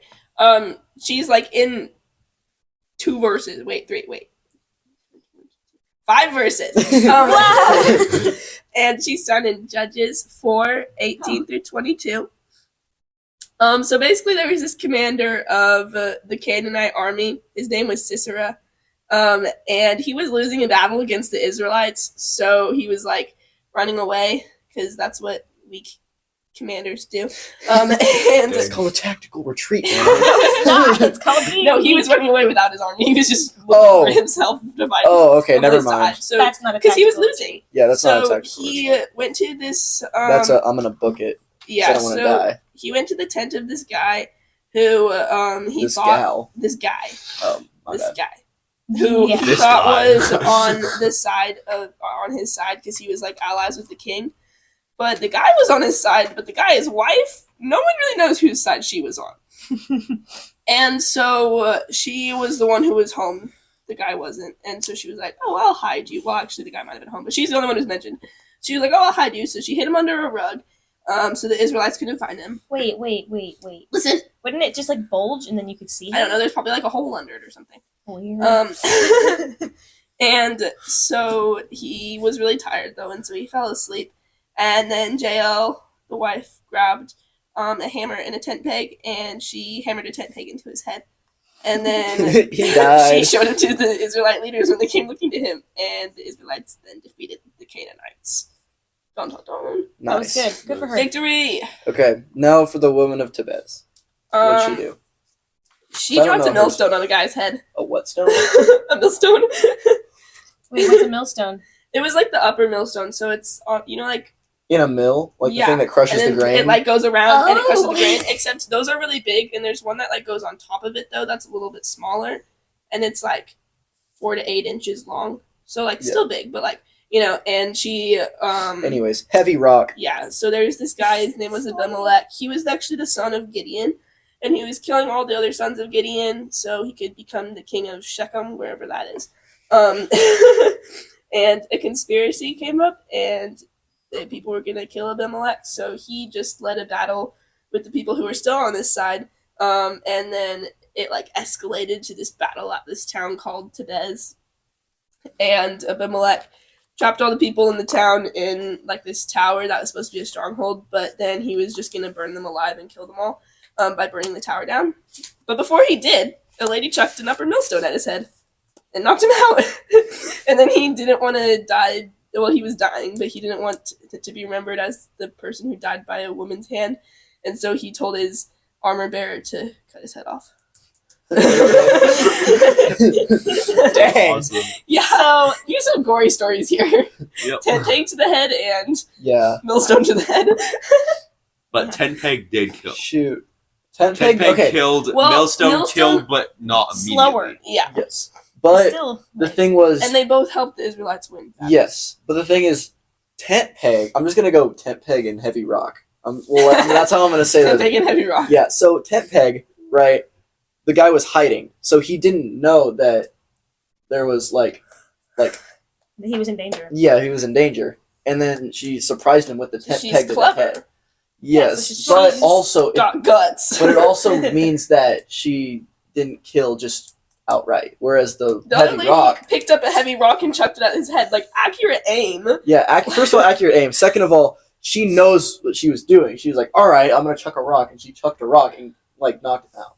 she's like in 2 verses. Wait, 5 verses. Wow. And she's found in Judges 4:18 through 22. So basically, there was this commander of the Canaanite army. His name was Sisera, and he was losing a battle against the Israelites. So he was like running away because that's what weak commanders do. And It's called a tactical retreat. Man. It's not. It's called being no, he weak. was running away without his army. He was just looking Oh. for himself to fight. Oh, okay, on never his mind. side. So That's not a because he was tactical. losing. Yeah, that's so not a tactical he retreat. went to this. I'm gonna book it. 'Cause I Yeah, don't want to so die. he went to the tent of this guy who he This thought gal. this guy Oh, my this bad. guy who Yeah. he This thought guy. was on his side because he was like allies with the king, but the guy was on his side. But the guy's wife, no one really knows whose side she was on, and so she was the one who was home. The guy wasn't, and so she was like, "Oh, I'll hide you." Well, actually, the guy might have been home, but she's the only one who's mentioned. She was like, "Oh, I'll hide you." So she hid him under a rug, so the Israelites couldn't find him. Wait. Listen, Wouldn't it just like bulge and then you could see him? I don't know. There's probably like a hole under it or something. Weird. And so he was really tired though, and so he fell asleep. And then JL, the wife, grabbed a hammer and a tent peg, and she hammered a tent peg into his head. And then He died. she showed him to the Israelite leaders when they came looking to him, and the Israelites then defeated the Canaanites. Dun, dun, dun. That was Nice. good. Good for her. Victory! Okay, now for the woman of Tebez. What'd she do? She I don't dropped a know her. millstone on a guy's head. A what stone? A millstone. Wait, what's a millstone? It was like the upper millstone, so it's like In a mill? Like Yeah, the thing that crushes and the then grain? it like goes around and it crushes the Oh. grain. Except those are really big, and there's one that like goes on top of it though. That's a little bit smaller, and it's like 4 to 8 inches long. So like Yeah. still big, but like And she Anyways, heavy rock. yeah. So there's this guy. His name was Abimelech. He was actually the son of Gideon, and he was killing all the other sons of Gideon so he could become the king of Shechem, wherever that is. And a conspiracy came up, and the people were gonna kill Abimelech. So he just led a battle with the people who were still on this side, and then it like escalated to this battle at this town called Tebez, and Abimelech trapped all the people in the town in like this tower that was supposed to be a stronghold, but then he was just gonna burn them alive and kill them all by burning the tower down. But before he did, a lady chucked an upper millstone at his head and knocked him out. And then he didn't want to die. Well, he was dying, but he didn't want to be remembered as the person who died by a woman's hand, and so he told his armor bearer to cut his head off. Dang. Awesome. Yeah, so you have some gory stories here. Yep. Tent peg to the head and Yeah. millstone to the head. But Tent Peg did kill. Shoot. Tent Tent peg. Peg Okay. killed. Well, Millstone Millstone- killed, but not immediately. Slower. Yeah, Yes. But Still, the thing was, and they both helped the Israelites win. yes. But the thing is, tent peg. I'm just gonna go tent peg and heavy rock. Well, that's how I'm gonna say Tent that. peg and heavy rock. Yeah. So tent peg, right? The guy was hiding, so he didn't know that there was like, he was in danger. yeah, he was in danger. And then she surprised him with the tent She's peg to the clever. head. Yes, she's- but she's also, Got guts. but it also means that she didn't kill just outright. Whereas the the other heavy lady rock, picked up a heavy rock and chucked it at his head. Like accurate aim. yeah. First of all, accurate aim. Second of all, she knows what she was doing. She was like, "All right, I'm gonna chuck a rock," and she chucked a rock and like knocked him out.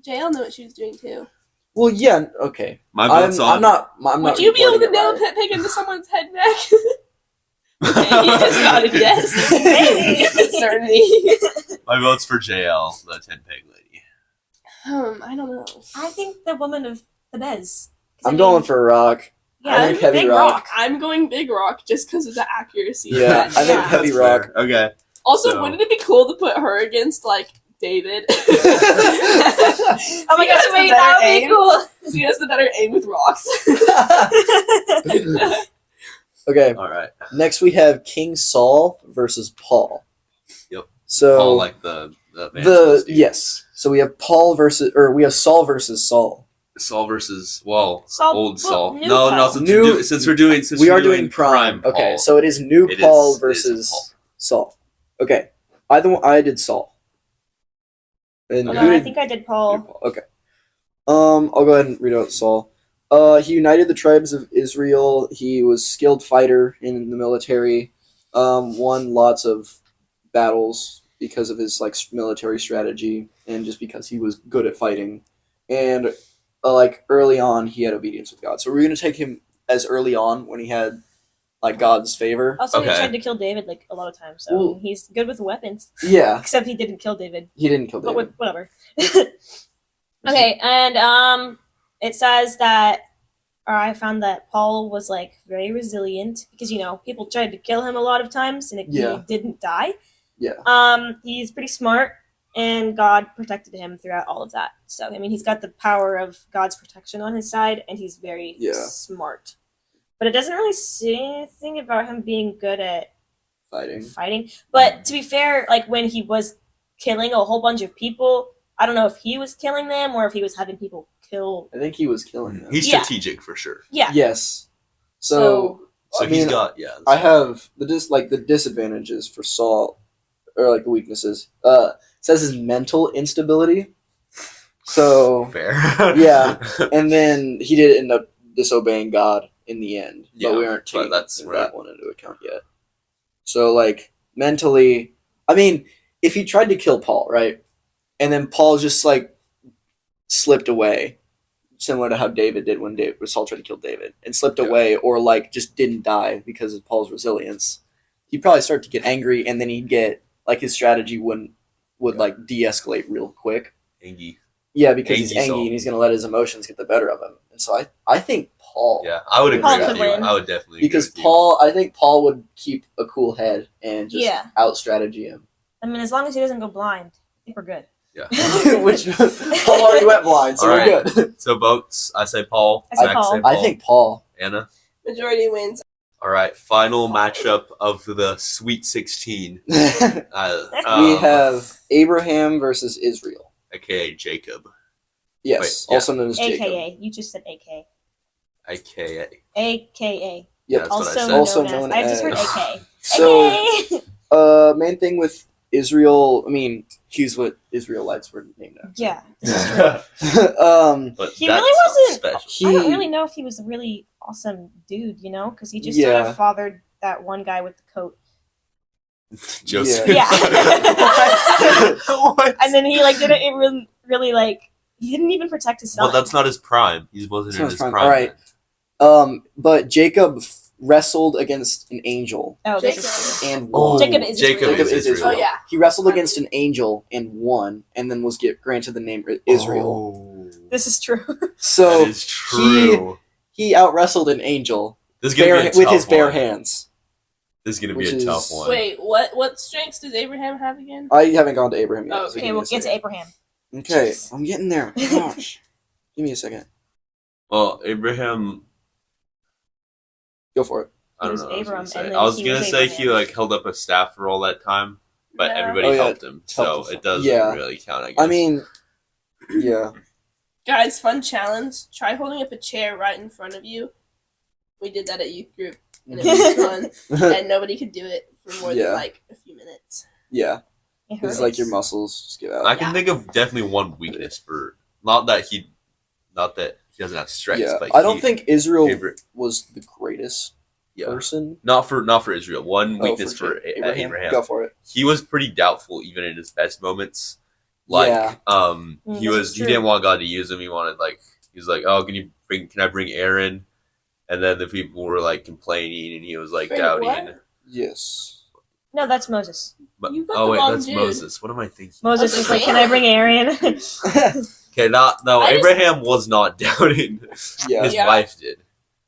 JL knew what she was doing too. Well, yeah, okay. My vote's on. I'm not. I'm Would not you be able to reporting it nail a right. pet pig into someone's head neck? Okay, he just nodded yes. Maybe. Certainly. My vote's for JL, the Tent Peg lady. I don't know. I think the woman of the Bez. I'm going for a rock. Yeah, I think heavy big rock. I'm going big rock just because of the accuracy. Yeah, of that. I think Yeah. heavy That's rock. fair. Okay. Also, So- wouldn't it be cool to put her against like David? Oh my He has gosh, the wait, better that would be aim. cool. He has the better aim with rocks. Okay, All right. next we have King Saul versus Paul. Yep. So Paul, like the evangelist dude. yes. So we have Saul versus Saul. Saul versus old Well, Saul. new No, Paul. since we're doing We are doing Prime. Paul, Okay, so it is new it Paul is versus Paul. Saul. Okay, I did Saul. And Okay. who I did think I did you, Paul. Paul? Okay. I'll go ahead and read out Saul. He united the tribes of Israel. He was a skilled fighter in the military. Won lots of battles because of his like military strategy and just because he was good at fighting. And like early on, he had obedience with God. So we're gonna take him as early on when he had like God's favor. Also, Okay. he tried to kill David like a lot of times, so Well- he's good with weapons. Yeah, Except he didn't kill David. he didn't kill But David. whatever. Okay, and it says that, or I found that Paul was like very resilient because people tried to kill him a lot of times and Yeah. he didn't die. Yeah. He's pretty smart, and God protected him throughout all of that. So I mean, he's got the power of God's protection on his side, and he's very Yeah. smart. But it doesn't really say anything about him being good at Fighting. fighting. But to be fair, like when he was killing a whole bunch of people, I don't know if he was killing them or if he was having people kill. I think he was killing them. He's Yeah. strategic for sure. Yeah. Yes. So So I he's mean, got I have the the disadvantages for Saul, or like the weaknesses. It says his mental instability. So fair. Yeah. And then he did end up disobeying God in the end, Yeah, but we aren't but taking that's that right. one into account yet. So like mentally, I mean, if he tried to kill Paul, right, and then Paul just like slipped away, similar to how David did when Saul tried to kill David, and slipped Yeah. away, or like just didn't die because of Paul's resilience, he'd probably start to get angry, and then he'd get like his strategy would like de-escalate real quick. Angie. Yeah, because he's Angie angry Saul. and he's gonna let his emotions get the better of him, and so I think Paul. Yeah, I would agree Paul with could you. win. I would definitely Because agree with you. I think Paul would keep a cool head and just Yeah. out strategy him. I mean, as long as he doesn't go blind, I think we're good. Yeah. Which Paul already went blind, so All we're right. good. So votes. I say Paul. I say Max Paul. say I think Paul. Anna. Majority wins. All right. Final matchup of the Sweet 16. We We have Abraham versus Israel. aka Jacob. Yes, Wait, yeah. also known as Jacob. AKA. You just said AK. Aka. AKA. Yep. That's what I Also, said. known, Also as. known I just heard as- AK. So, AK. main thing with Israel, I mean, He's what Israelites were named after. Yeah. But He that really sounds wasn't- special. I don't really know if he was a really awesome dude, because he just sort Yeah. of fathered that one guy with the coat. Joseph. Yeah. What? And then he didn't really he didn't even protect his son. Well, that's not his prime. He wasn't That's in not his his prime. prime. All right. then. But Jacob wrestled against an angel Oh, Jacob. and Oh, won. Jacob is Jacob Israel. is Israel. Oh yeah. He wrestled against an angel and won, and then was granted the name Israel. Oh, This is true. So that is true. he out wrestled an angel This is gonna be a with tough his bare one. hands. This is gonna Which be a is- tough one. Wait, what strengths does Abraham have again? I haven't gone to Abraham yet. Oh, so okay, give me Okay, we'll a get to second. Abraham. Okay, Jeez. I'm getting there. Gosh, give me a second. Well, Abraham. Go for it. I don't was know. what I was Abram, gonna say. and then I was he gonna was say Abraham. he held up a staff for all that time, but Yeah. everybody Oh, yeah. helped him, so Helped him. it doesn't Yeah. really count. I guess. I mean, yeah. Guys, fun challenge. Try holding up a chair right in front of you. We did that at youth group, and it was fun. And nobody could do it for more Yeah. than a few minutes. Yeah, It it's hurts. like your muscles just give out. I can think of definitely one weakness for not that he doesn't have strength. Yeah, but I don't think Israel favorite- was the greatest yeah, person. not for Israel. One Oh, weakness for Abraham. Abraham. Go for it. He was pretty doubtful even in his best moments. Like, Yeah. he this is he true. didn't want God to use him. He wanted he was like, oh, can I bring Aaron? And then the people were complaining, and he was Wait, doubting. what? Yes. No, that's Moses. But, You got oh the wait, wrong that's dude. Moses. What am I thinking? Moses was was like, like, "Can I bring Aaron?" Okay, no, I just- Abraham was not doubting. Yeah. His Yeah. wife did.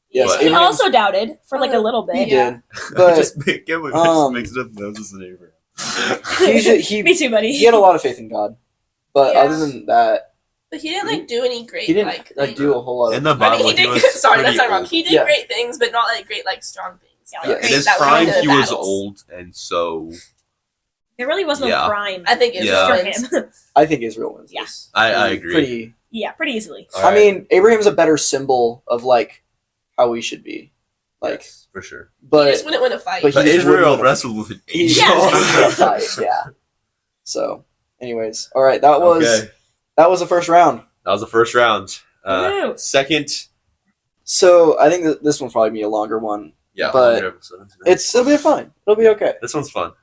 Yes. But- he Abraham- also doubted for a little He bit. Yeah. did, but just make it mix it up Moses and Abraham. Me too, buddy. he had a lot of faith in God, but Yeah. other than that, But he didn't do any great he didn't things. do a whole lot of. In the I Bible, mean, he did. was Sorry, that's pretty not wrong. old. He did Yeah. great things, but not great strong things. Yeah, Yeah. In Great his that went prime, into he was battles. old, and so There really was no Yeah. prime I think Yeah. for Israel wins. him. I think Israel wins. Yeah. This. I agree. Pretty. Yeah, pretty easily. All I right. mean, Abraham's a better symbol of how we should be. Yes, for sure. He But just wouldn't win a fight. but But he just Israel wouldn't- wrestled with an he angel. Yeah. yeah. So, anyways, all right. That was the first round. That was the first round. Woo. Second, So I think that this one's probably be a longer one. yeah, But longer episode. It'll be fine. It'll be okay. This one's fun,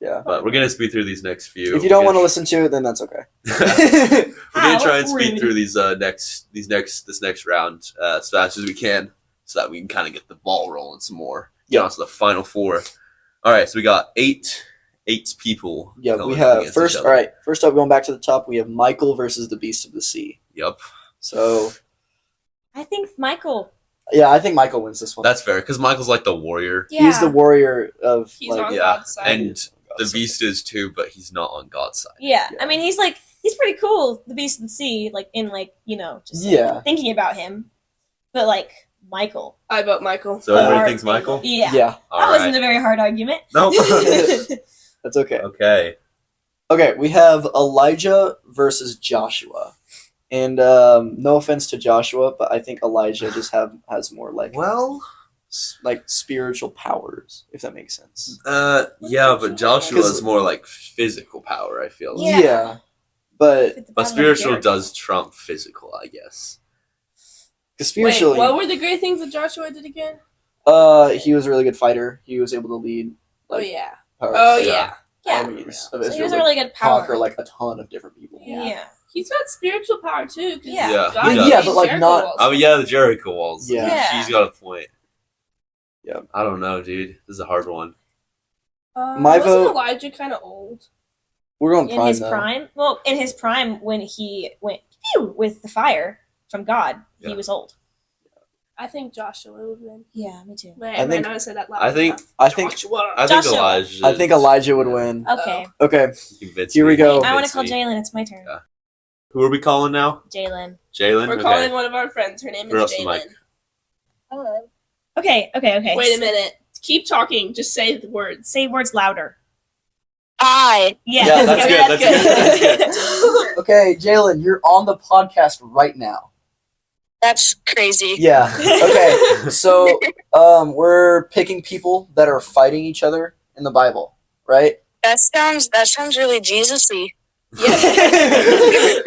Yeah. but we're gonna speed through these next few. If you don't want to listen to it, then that's okay. we're gonna How try and speed rude. through this next round as fast as we can, so that we can kind of get the ball rolling some more. Get Yeah. on to the final four. All right, so we got eight people. Yeah, going we have against first. each All other. right, first up, going back to the top, we have Michael versus the Beast of the Sea. Yep, So I think Michael. yeah, I think Michael wins this one. that's fair because Michael's like the warrior, Yeah. He's the warrior of He's on yeah, God's side. and the beast is too, but he's not on God's side. Yeah. Yeah. I mean, he's pretty cool. The Beast of the Sea, just Yeah. thinking about him, but Michael. I vote Michael. So everybody Hard thinks Michael. Yeah. Yeah, All That wasn't right. a very hard argument. Nope. that's okay. Okay. Okay, we have Elijah versus Joshua, and no offense to Joshua, but I think Elijah just has more Well, spiritual powers, if that makes sense. yeah, but Joshua 'Cause- is more like physical power. I feel like. Yeah. But But spiritual does trump physical, I guess. spiritually, Wait, what were the great things that Joshua did again? he was a really good fighter. He was able to lead. Oh yeah. power- Oh yeah. yeah. Yeah. armies of So he Israel was a to really good power. conquer a ton of different people. Yeah. He's got spiritual power too. 'Cause Yeah. Yeah, God he made does. Yeah, but, Jericho not- walls. Oh yeah, the Jericho walls. Yeah. Yeah. She's got a point. Yeah. I don't know, dude. This is a hard one. My wasn't vote- Elijah kind of old? We're going In prime his though. prime? Well, in his prime, when he went pew with the fire from God, Yeah. he was old. I think Joshua would win. Yeah, me too. Wait, I I think- might not say that loud. I think- enough. I think Joshua. I think Joshua. Elijah. I think Elijah would win. Okay. Okay, Convinced Here we me. go. I want to Convinced call me. Jalen. It's my turn. Yeah. Who are we calling now? Jalen. Jalen. We're Okay. calling one of our friends. Her name Throw is up the mic. Jalen. Okay. Wait a minute. Keep talking. Just say the words. Say words louder. I. Yeah, Yeah, that's good, that's good. okay, Jalen, you're on the podcast right now. That's crazy. Yeah. Okay. So, we're picking people that are fighting each other in the Bible, right? That sounds really Jesus-y.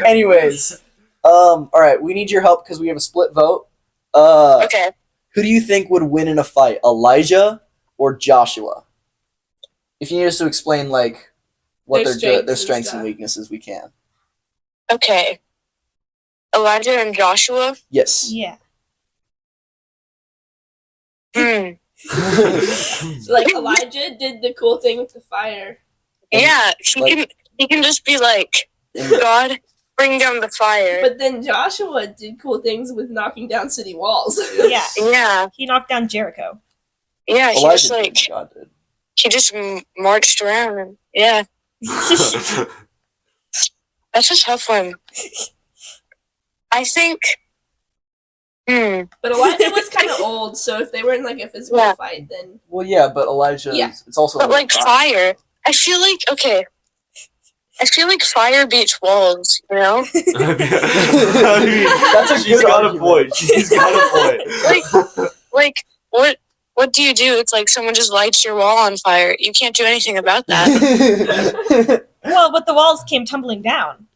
Anyways, all right, we need your help because we have a split vote. Okay. Who do you think would win in a fight, Elijah or Joshua? If you need us to explain like what their strengths and weaknesses, we can. Okay. Elijah and Joshua? Yes. Yeah. Like Elijah did the cool thing with the fire. Yeah, he can just be like, God, bring down the fire. But then Joshua did cool things with knocking down city walls. Yeah. Yeah, He knocked down Jericho. yeah, he Elijah just like did, God did. he just marched around and yeah, that's a tough one. I think. But Elijah was kind of old, so if they were in like a physical Yeah. fight, then Well, yeah, but Elijah, Yeah. it's also But like fire, I feel like fire beats walls. You know, I mean, That's a she's good got a argument. point. She's got a point. like what do? It's like someone just lights your wall on fire. You can't do anything about that. Well, but the walls came tumbling down.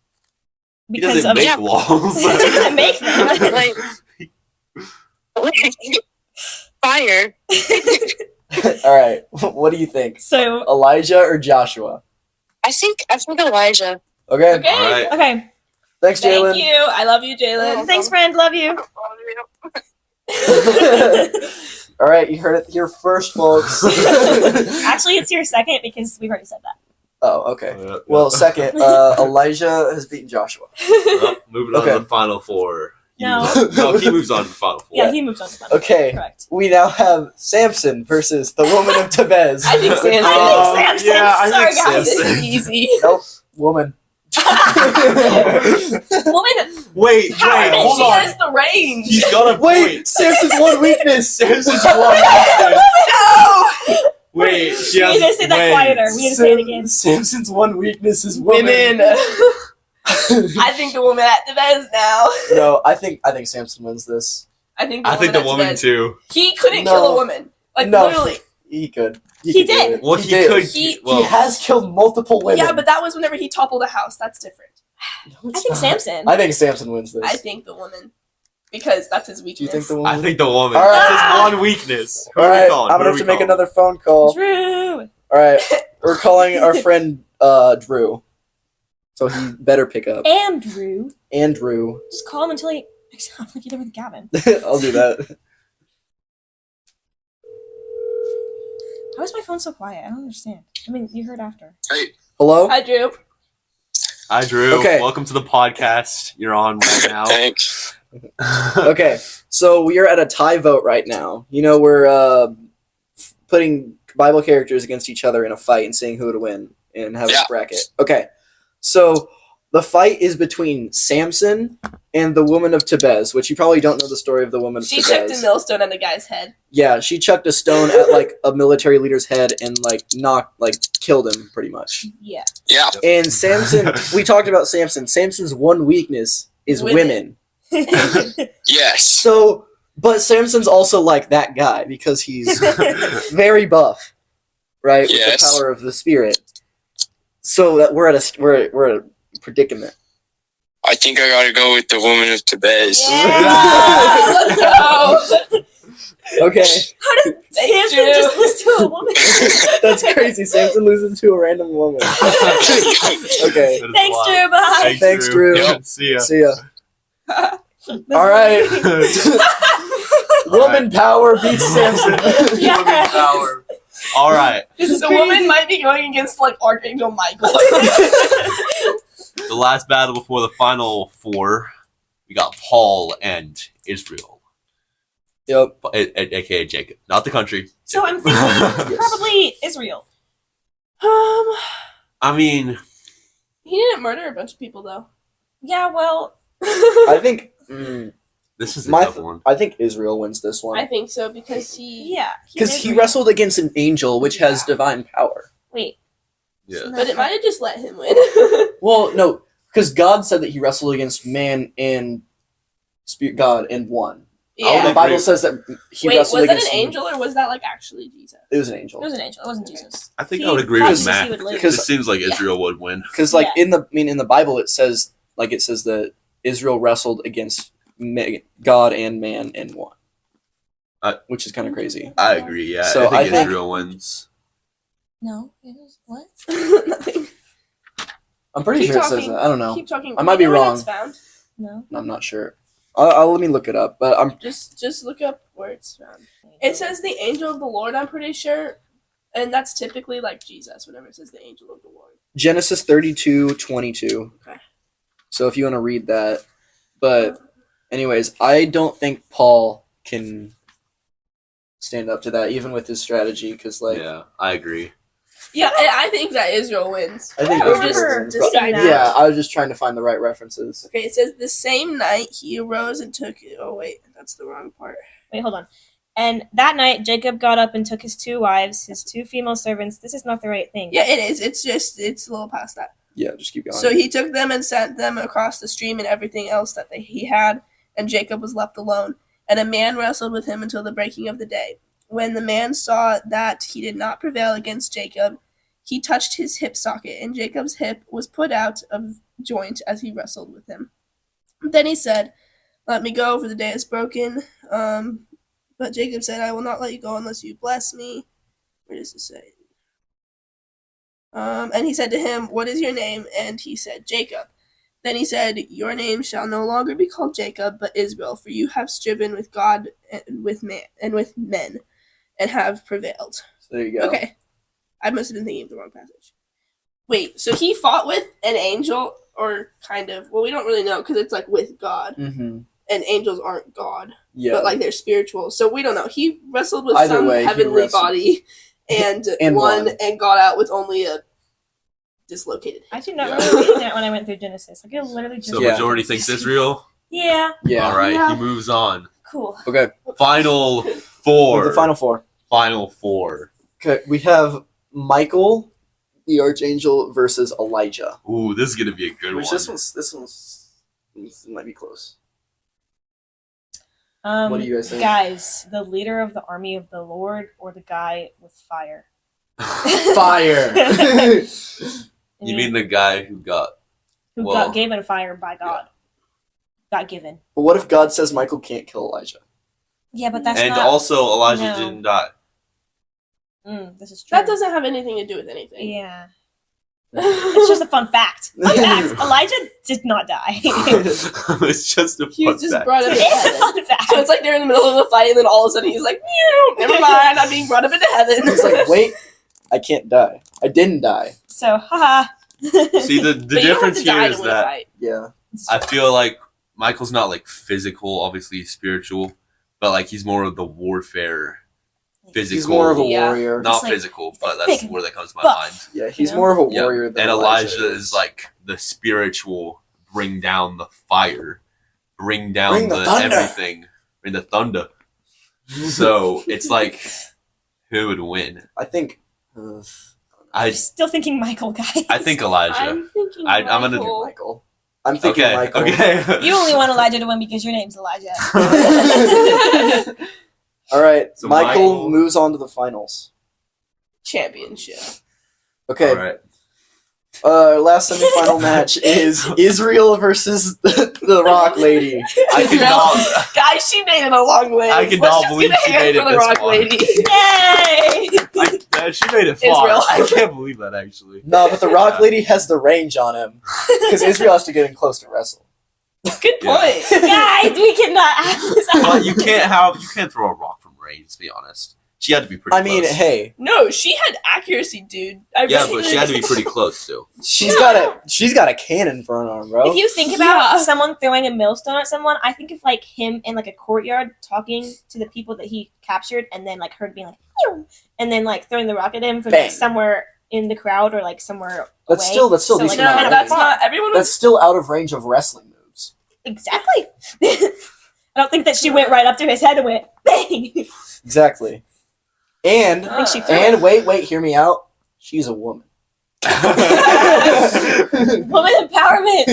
He Because doesn't of make walls. He doesn't make them. like fire. All right, what do you think, So, Elijah or Joshua? I think Elijah. Okay, okay. All right. okay. thanks, Jalen. Thank you. I love you, Jalen. Thanks, friend. Love you. All right, you heard it here first, folks. Actually, it's your second because we've already said that. Oh, okay. Yeah, Well, second, Elijah has beaten Joshua. Well, moving on Okay. to the final four. No. He moves on to the final four. Yeah, he moved on to that. Okay. Correct. We now have Samson versus the woman of Tebez. I think Samson. Samson. Yeah, I Sorry, think guys. Samson. This is easy. Nope, woman. Woman, Wait, hold She on. has the range. He's got a Wait, point. Samson's one weakness. Samson's one weakness. No! Wait, we need to say that quieter. We need to say it again. Samson's one weakness is women. Women. I think the woman at the best now. No, I think Samson wins this. I think the woman at the too. best. He couldn't No. kill a woman. Like No. literally. He could. He could do did. it. Well, he he did. could. He- well, He has killed multiple women. Yeah, but that was whenever he toppled a house. That's different. No, I it's think not. Samson. I think Samson wins this. I think the woman. Because that's his Do weakness. you think the woman? I think the woman. All right. That's his one weakness. Who All are we right, calling? I'm Who gonna are have to we make calling? another phone call. Drew. All right, we're calling our friend Drew, so he better pick up. Andrew. Andrew, Just call him until he picks up like you did with Gavin. I'll do that. How is my phone so quiet? I don't understand. I mean, you heard after. Hello. Hi, Drew. Hi, Drew. Okay. Welcome to the podcast. You're on right now. Thanks. Okay, so we are at a tie vote right now. You know, we're putting Bible characters against each other in a fight and seeing who would win and have Yeah. a bracket. Okay, so the fight is between Samson and the woman of Tebez, which you probably don't know the story of the woman of She Tebez. chucked a millstone at a guy's head. Yeah, she chucked a stone at like a military leader's head and killed him pretty much. Yeah. Yeah. And Samson, we talked about Samson. Samson's one weakness is women. Yes. So, but Samson's also like that guy because he's very buff, right? With Yes. the power of the spirit. So that we're at a predicament. I think I gotta go with the woman of Tebez. Let's go. Okay, How did Thank Samson you. just lose to a woman? that's crazy. Samson loses to a random woman. Okay, That is Thanks, wild. Drew. Bye. Thanks, Drew. Yep. See ya. See ya. All right, woman power beats Samson. Yes. Woman power. All right. This is The crazy. woman might be going against like Archangel Michael. The last battle before the final four, we got Paul and Israel, Yep. aka Jacob, not the country. So I'm thinking Yes. probably Israel. I mean, He didn't murder a bunch of people though. Yeah, well, I think this is a my tough one. I think Israel wins this I one think so because he. yeah. because did he win. wrestled against an angel, which has divine power. Wait. Yeah. But it might have just let him win. Well, no, because God said that he wrestled against man and spirit God and won. Yeah. The Bible says that he Wait, was wrestled that an against angel or was that like actually Jesus? It was an angel. It was an angel. It wasn't Jesus. I think He I would agree thought with Jesus Matt. he would lose. Because it seems like Yeah. Israel would win. Because like Yeah. in the Bible it says that Israel wrestled against God and man and won, which is kind of crazy. I agree, yeah. So I I think think- Israel wins. No, it was what? Nothing. I'm pretty Keep sure it says talking. that. I don't know. Keep talking. I might You be know where wrong. that's found? No. I'm not sure. I'll let me look it up. But I'm Just look up where it's found. It says the angel of the Lord, I'm pretty sure. And that's typically like Jesus whenever it says the angel of the Lord. Genesis 32:22. Okay. So if you want to read that, but anyways, I don't think Paul can stand up to that, even with his strategy, because like Yeah, I agree. Yeah, I think that Israel wins. I think We're Israel just wins, but- deciding. yeah, I was just trying to find the right references. Okay, it says the same night he arose and took it. Oh wait, that's the wrong part. Wait, hold on. And that night Jacob got up and took his 2 wives, his 2 female servants. This is not the right thing. Yeah, it is. It's a little past that. Yeah, just keep going. So he took them and sent them across the stream and everything else that he had, and Jacob was left alone. And a man wrestled with him until the breaking of the day. When the man saw that he did not prevail against Jacob, he touched his hip socket, and Jacob's hip was put out of joint as he wrestled with him. Then he said, "Let me go, for the day is broken." But Jacob said, "I will not let you go unless you bless me." Where does it say? And he said to him, "What is your name?" And he said, "Jacob." Then he said, "Your name shall no longer be called Jacob, but Israel, for you have striven with God and with men, and have prevailed." So there you go. Okay. I must have been thinking of the wrong passage. Wait, so he fought with an angel, or kind of? Well, we don't really know, because it's like with God, Mm-hmm. and angels aren't God, Yeah. but like they're spiritual. So we don't know. He wrestled with Either some way, he heavenly wrestled. body, and, And won, won. and got out with only a dislocated I do not Yeah. remember reading that when I went through Genesis. Like, I literally just. So Yeah. majority thinks Israel. Yeah. Yeah. All right, Yeah. he moves on. Cool. Okay. Final four. The final four. Final four. Okay, we have Michael, the archangel, versus Elijah. Ooh, this is gonna be a good Which one. this might be close. What do you guys think? Guys, the leader of the army of the Lord or the guy with fire? Fire. You mean the guy who got? who well, got given fire by God? Got given. But what if God says Michael can't kill Elijah? Yeah, but that's and not. also Elijah no. didn't die. This is true. That doesn't have anything to do with anything. Yeah. It's just a fun fact. Fun fact. Elijah did not die. It's just a He fun was just fact. brought up into It's a heaven. fun fact. So it's like they're in the middle of the fight, and then all of a sudden he's like, "Meow, never mind, I'm being brought up into heaven." It's like, wait, I can't die. I didn't die. So, haha. See, the But you don't have difference to die here to is win a that fight. Yeah. I feel like Michael's not like physical. Obviously, he's spiritual, but like he's more of the warfare, physical. He's more of a Yeah. warrior. not He's like physical, but that's big where that comes to my buff. mind. Yeah, he's You know? more of a Yeah. warrior than And Elijah is is like the spiritual, bring down the fire, bring down Bring the thunder. everything, bring the thunder. So it's like, who would win? I think. I'm still thinking Michael, guys. I think Elijah. I'm thinking I'm gonna do Michael. Michael. I'm thinking Okay, Michael. okay. You only want Elijah to win because your name's Elijah. All right, So Michael Michael- moves on to the finals. Championship. Okay, All right. last semifinal match is Israel versus the Rock Lady. I cannot. Guys, she made it a long way. I cannot believe she made it for the this Rock far. Lady. Yay! She made it far. Israel. I can't believe that actually. No, but the Rock Lady has the range on him because Israel has to get in close to wrestle. Good Yeah. point. Guys, we cannot have this. But you can't throw a rock from range. To be honest, she had to be pretty. I mean, close. hey, No, she had accuracy, dude. Yeah, but she had to be pretty close too. she's got a cannon for an arm, bro. If you think about Yeah. someone throwing a millstone at someone, I think of like him in like a courtyard talking to the people that he captured, and then like her being like, "Pew!" And then like throwing the rock at him from Bang. like, somewhere in the crowd or like somewhere That's away. still So, decent No, amount of that's range. not. Everyone That's was. still out of range of wrestling moves. Exactly. I don't think that she went right up to his head and went bang. Exactly. And I think she threw and wait, hear me out. She's a woman. Woman empowerment.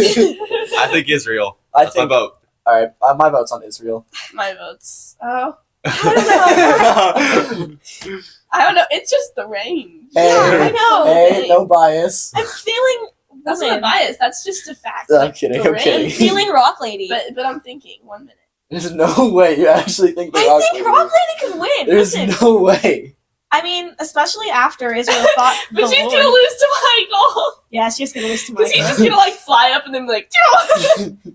I think Israel. I That's my think vote. All right, my vote's on Israel. My vote's. Oh. I don't know. It's just the range. Hey, I know. Hey, no bias. I'm feeling That's not woman. bias. That's just a fact. I'm kidding, the I'm kidding. I'm range- feeling Rock Lady. But I'm thinking. 1 minute. There's no way you actually think the I Rock think Lady- Rock Lady could win. There's Listen, no way. I mean, especially after Israel fought the But she's Lord. gonna lose to Michael. Yeah, she's gonna lose to Because he's Michael. just gonna like fly up and then be like.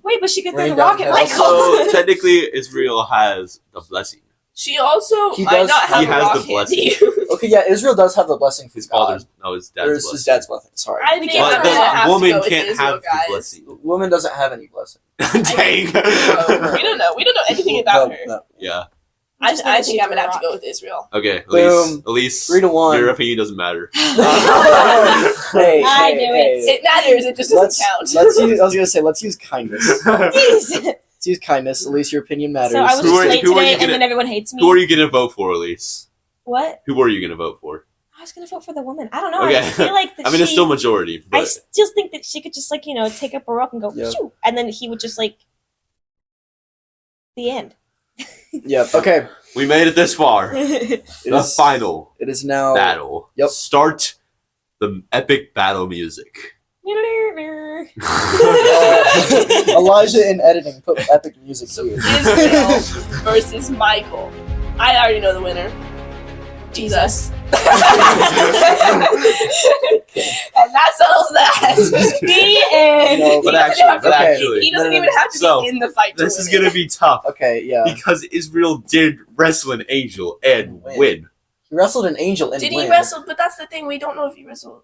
Wait, but she could throw Rain the down rock at hell. Michael. So technically, Israel has the blessing. She also He might does- not have he a has rock the blessing. handy. Okay, yeah, Israel does have the blessing from His God. father's, no, his dad's Or blessing. his dad's blessing. Sorry. I think But I'm But gonna have the to woman go with can't Israel, have the guys. blessing. The woman doesn't have any blessing. Dang. We don't know. We don't know anything about No, her. no. Yeah. I Just wanna think see I'm gonna the have to rock. go with Israel. Okay, Boom. Elise, 3-1. your opinion doesn't matter. Hey, I hey, knew hey. it. It matters. It just doesn't count. Let's use. I was gonna say, let's use kindness. Jeez. Let's use kindness. At least your opinion matters. So I was Who just are- late who are you today, gonna- and then everyone hates me. Who are you gonna vote for, Elise? What? Who were you gonna vote for? I was gonna vote for the woman. I don't know. Okay. I just feel like that I mean, it's still majority, I but still think that she could just take up a rock and go, Yeah. shoo, and then he would just the end. Yeah. Okay. we made it this far. It The is. final It is now. battle. Yep. Start the epic battle music. Elijah in editing put epic music So here. Israel versus Michael. I already know the winner. Jesus. And that settles that. The end. No, But He doesn't actually, have to but be- actually, he doesn't No, no, even have to so, be in the fight to this is win gonna it. be tough Okay. Yeah. because Israel did wrestle an angel and Win. win. He wrestled an angel and Did win. he wrestle? But that's the thing. We don't know if he wrestled.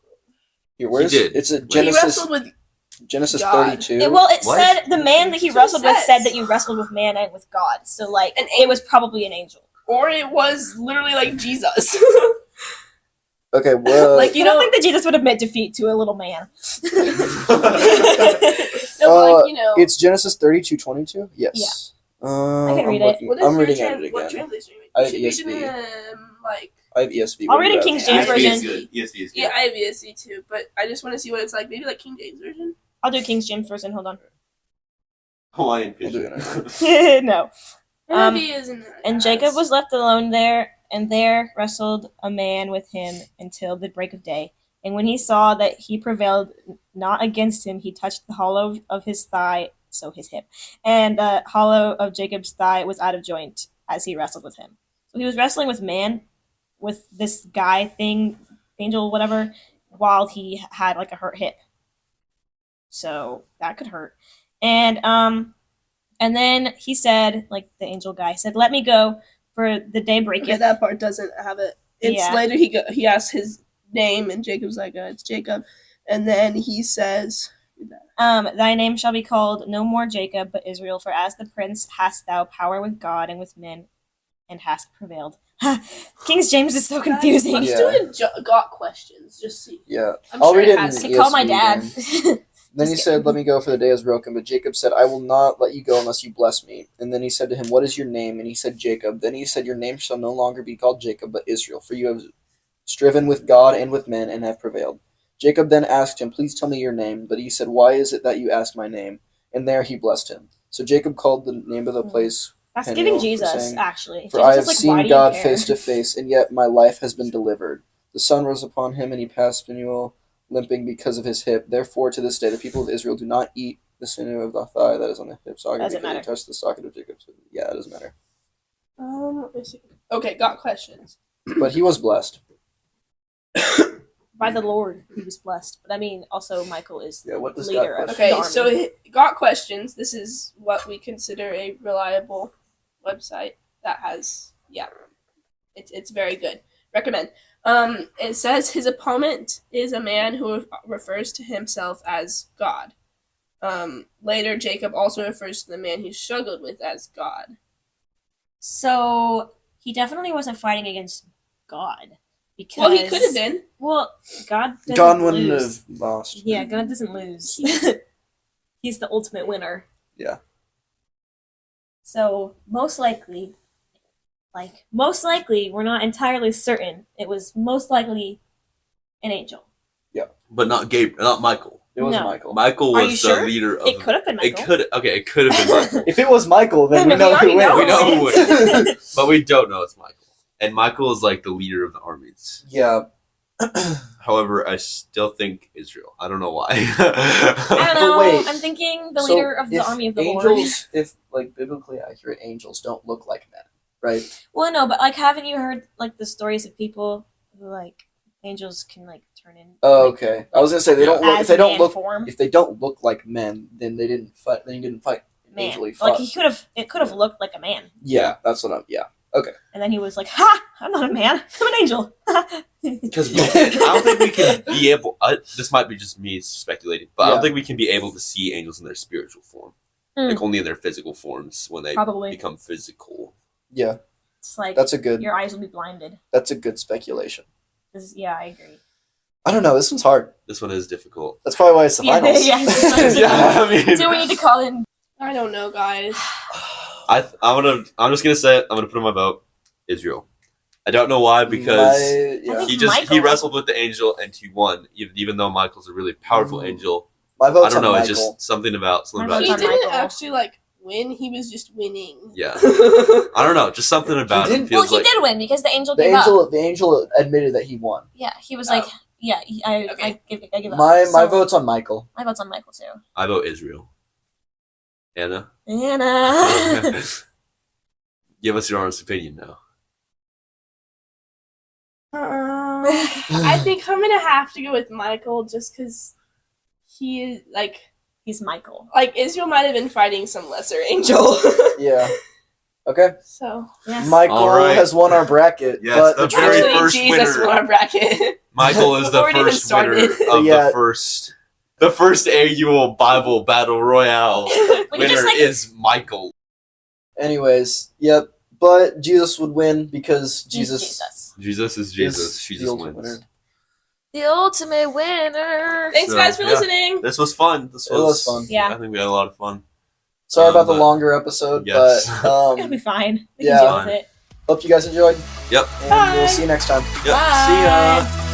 Here, where's, He did. It's a He Genesis. wrestled with. Genesis God. 32. It What? said the man that he That's what wrestled it with said says. that you wrestled with man and with God. So An it was probably an angel. Or it was literally like Jesus. Okay. Well. Like, you I don't know. think that Jesus would admit defeat to a little man. No, but like, you know. It's Genesis 32:22. Yes. I can I'm read it. looking- What is I'm your reading it What again. translation I are you have reading? You should ESV. read it in, like. I have ESV. I'll What read do in you King have? James ESV version. is good. Yes, he is good. Yeah, I have ESV too, but I just want to see what it's like. Maybe like King James version. I'll do King James version. Hold on. Hawaiian We'll do pigeon. No. Maybe isn't. And Jacob was left alone there, and there wrestled a man with him until the break of day. And when he saw that he prevailed not against him, he touched the hollow of his thigh, so his hip, and the hollow of Jacob's thigh was out of joint as he wrestled with him. So he was wrestling with man, with this guy thing, angel, whatever, while he had like a hurt hip. So that could hurt. And then he said, like the angel guy said, "Let me go, for the day breaketh." Okay, that part doesn't have it. It's Yeah. later. He asks his name, and Jacob's like, "It's Jacob," and then he says, Thy name shall be called no more Jacob, but Israel, for as the prince hast thou power with God and with men, and hast prevailed. King James is so confusing. Let's Yeah. do it. Got questions? Just see. Yeah. I'm I'll sure read it in has I to. could call my ESV dad. then. Then he Just said, "Let me go, for the day is broken." But Jacob said, "I will not let you go unless you bless me." And then he said to him, "What is your name?" And he said, "Jacob." Then he said, "Your name shall no longer be called Jacob, but Israel, for you have striven with God and with men and have prevailed." Jacob then asked him, "Please tell me your name." But he said, "Why is it that you ask my name?" And there he blessed him. So Jacob called the name of the place, That's Peniel, giving for Jesus, saying, actually. "For Jesus I is have like, why seen do God you care? face to face, and yet my life has been delivered." The sun rose upon him, and he passed Peniel, limping because of his hip. Therefore, to this day, the people of Israel do not eat the sinew of the thigh that is on the hip socket, Doesn't because matter. he touched the socket of Jacob. So, yeah, it doesn't matter. Let me see. Okay, got questions. But he was blessed. By the Lord, he was blessed. But I mean, also Michael is Yeah, what does leader God of Okay, the army. so got questions. This is what we consider a reliable website that has it's very good. Recommend. It says his opponent is a man who refers to himself as God. Later, Jacob also refers to the man he struggled with as God. So he definitely wasn't fighting against God. Because, Well, he could have been. Well, God doesn't God wouldn't lose. have lost. Yeah, God doesn't lose. He's the ultimate winner. Yeah. So most likely, we're not entirely certain. It was most likely an angel. But not Michael. It was No. Michael. Michael Are was you the sure? leader of. It could have been Michael. It could have been Michael, If it was Michael, then we Then know we who wins. already we know who it. wins, but we don't know it's Michael. And Michael is like the leader of the armies. Yeah. However, I still think Israel. I don't know why. I don't know. wait, I'm thinking the So leader of the if army of the Lord. angels, if like biblically accurate angels don't look like men, right? Well, no, but like, haven't you heard like the stories of people who like angels can like turn in? Oh, like, okay. I was gonna say they don't look. as If they don't man look, form. if they don't look like men, then they didn't fight. Then you didn't fight. Man, Angely like fought. he could have. It could have looked like a man, Yeah, that's what I'm. Yeah. and then he was like, "Ha! I'm not a man. I'm an angel." Because I don't think we can be able. This might be just me speculating, but I Yeah. don't think we can be able to see angels in their spiritual form, Mm. like only in their physical forms when they Probably. become physical. Yeah, It's like that's a good. your eyes will be blinded. That's a good speculation. Yeah, I agree. I don't know. This one's hard. This one is difficult. That's probably why it's the finals. Yeah, it's Yeah, I mean, Do we need to call in? I don't know, guys. I'm just gonna say it. I'm gonna put in my vote. Israel. I don't know why because I think he Michael. wrestled with the angel and he won. Even though Michael's a really powerful angel, my I vote's don't know. on It's Michael. just something about My He vote's on didn't Michael. actually like win. He was just winning. Yeah. I don't know. Just something about him didn't- Well, feels he like did win because the angel The gave up. angel admitted that he won. Yeah, he was Oh. like, yeah, I Okay. give up. My So, vote's on Michael. my vote's on Michael too. I vote Israel. Anna, Anna. give us your honest opinion now. I think I'm gonna have to go with Michael just because he is He's Michael. like Israel might have been fighting some lesser angel. Yeah. Okay. So Yes. Michael All right. has won our bracket. Yes, but the the very truth- actually, first Jesus winner. won our bracket. Michael is the Before it even first winner started. of Yeah. the first annual Bible Battle Royale. We can Winner just like is Michael. Anyways, yep. But Jesus would win because he's Jesus Jesus is is Jesus. She the just ultimate wins. winner. the ultimate winner. Thanks, So, guys, for yeah. listening. This was fun. This It was fun. Yeah. I think we had a lot of fun. Sorry about the but- longer episode, Yes. but It'll be fine. We yeah. can deal with it. hope you guys enjoyed. Yep. And Bye. we'll see you next time. Yep. Bye. See ya.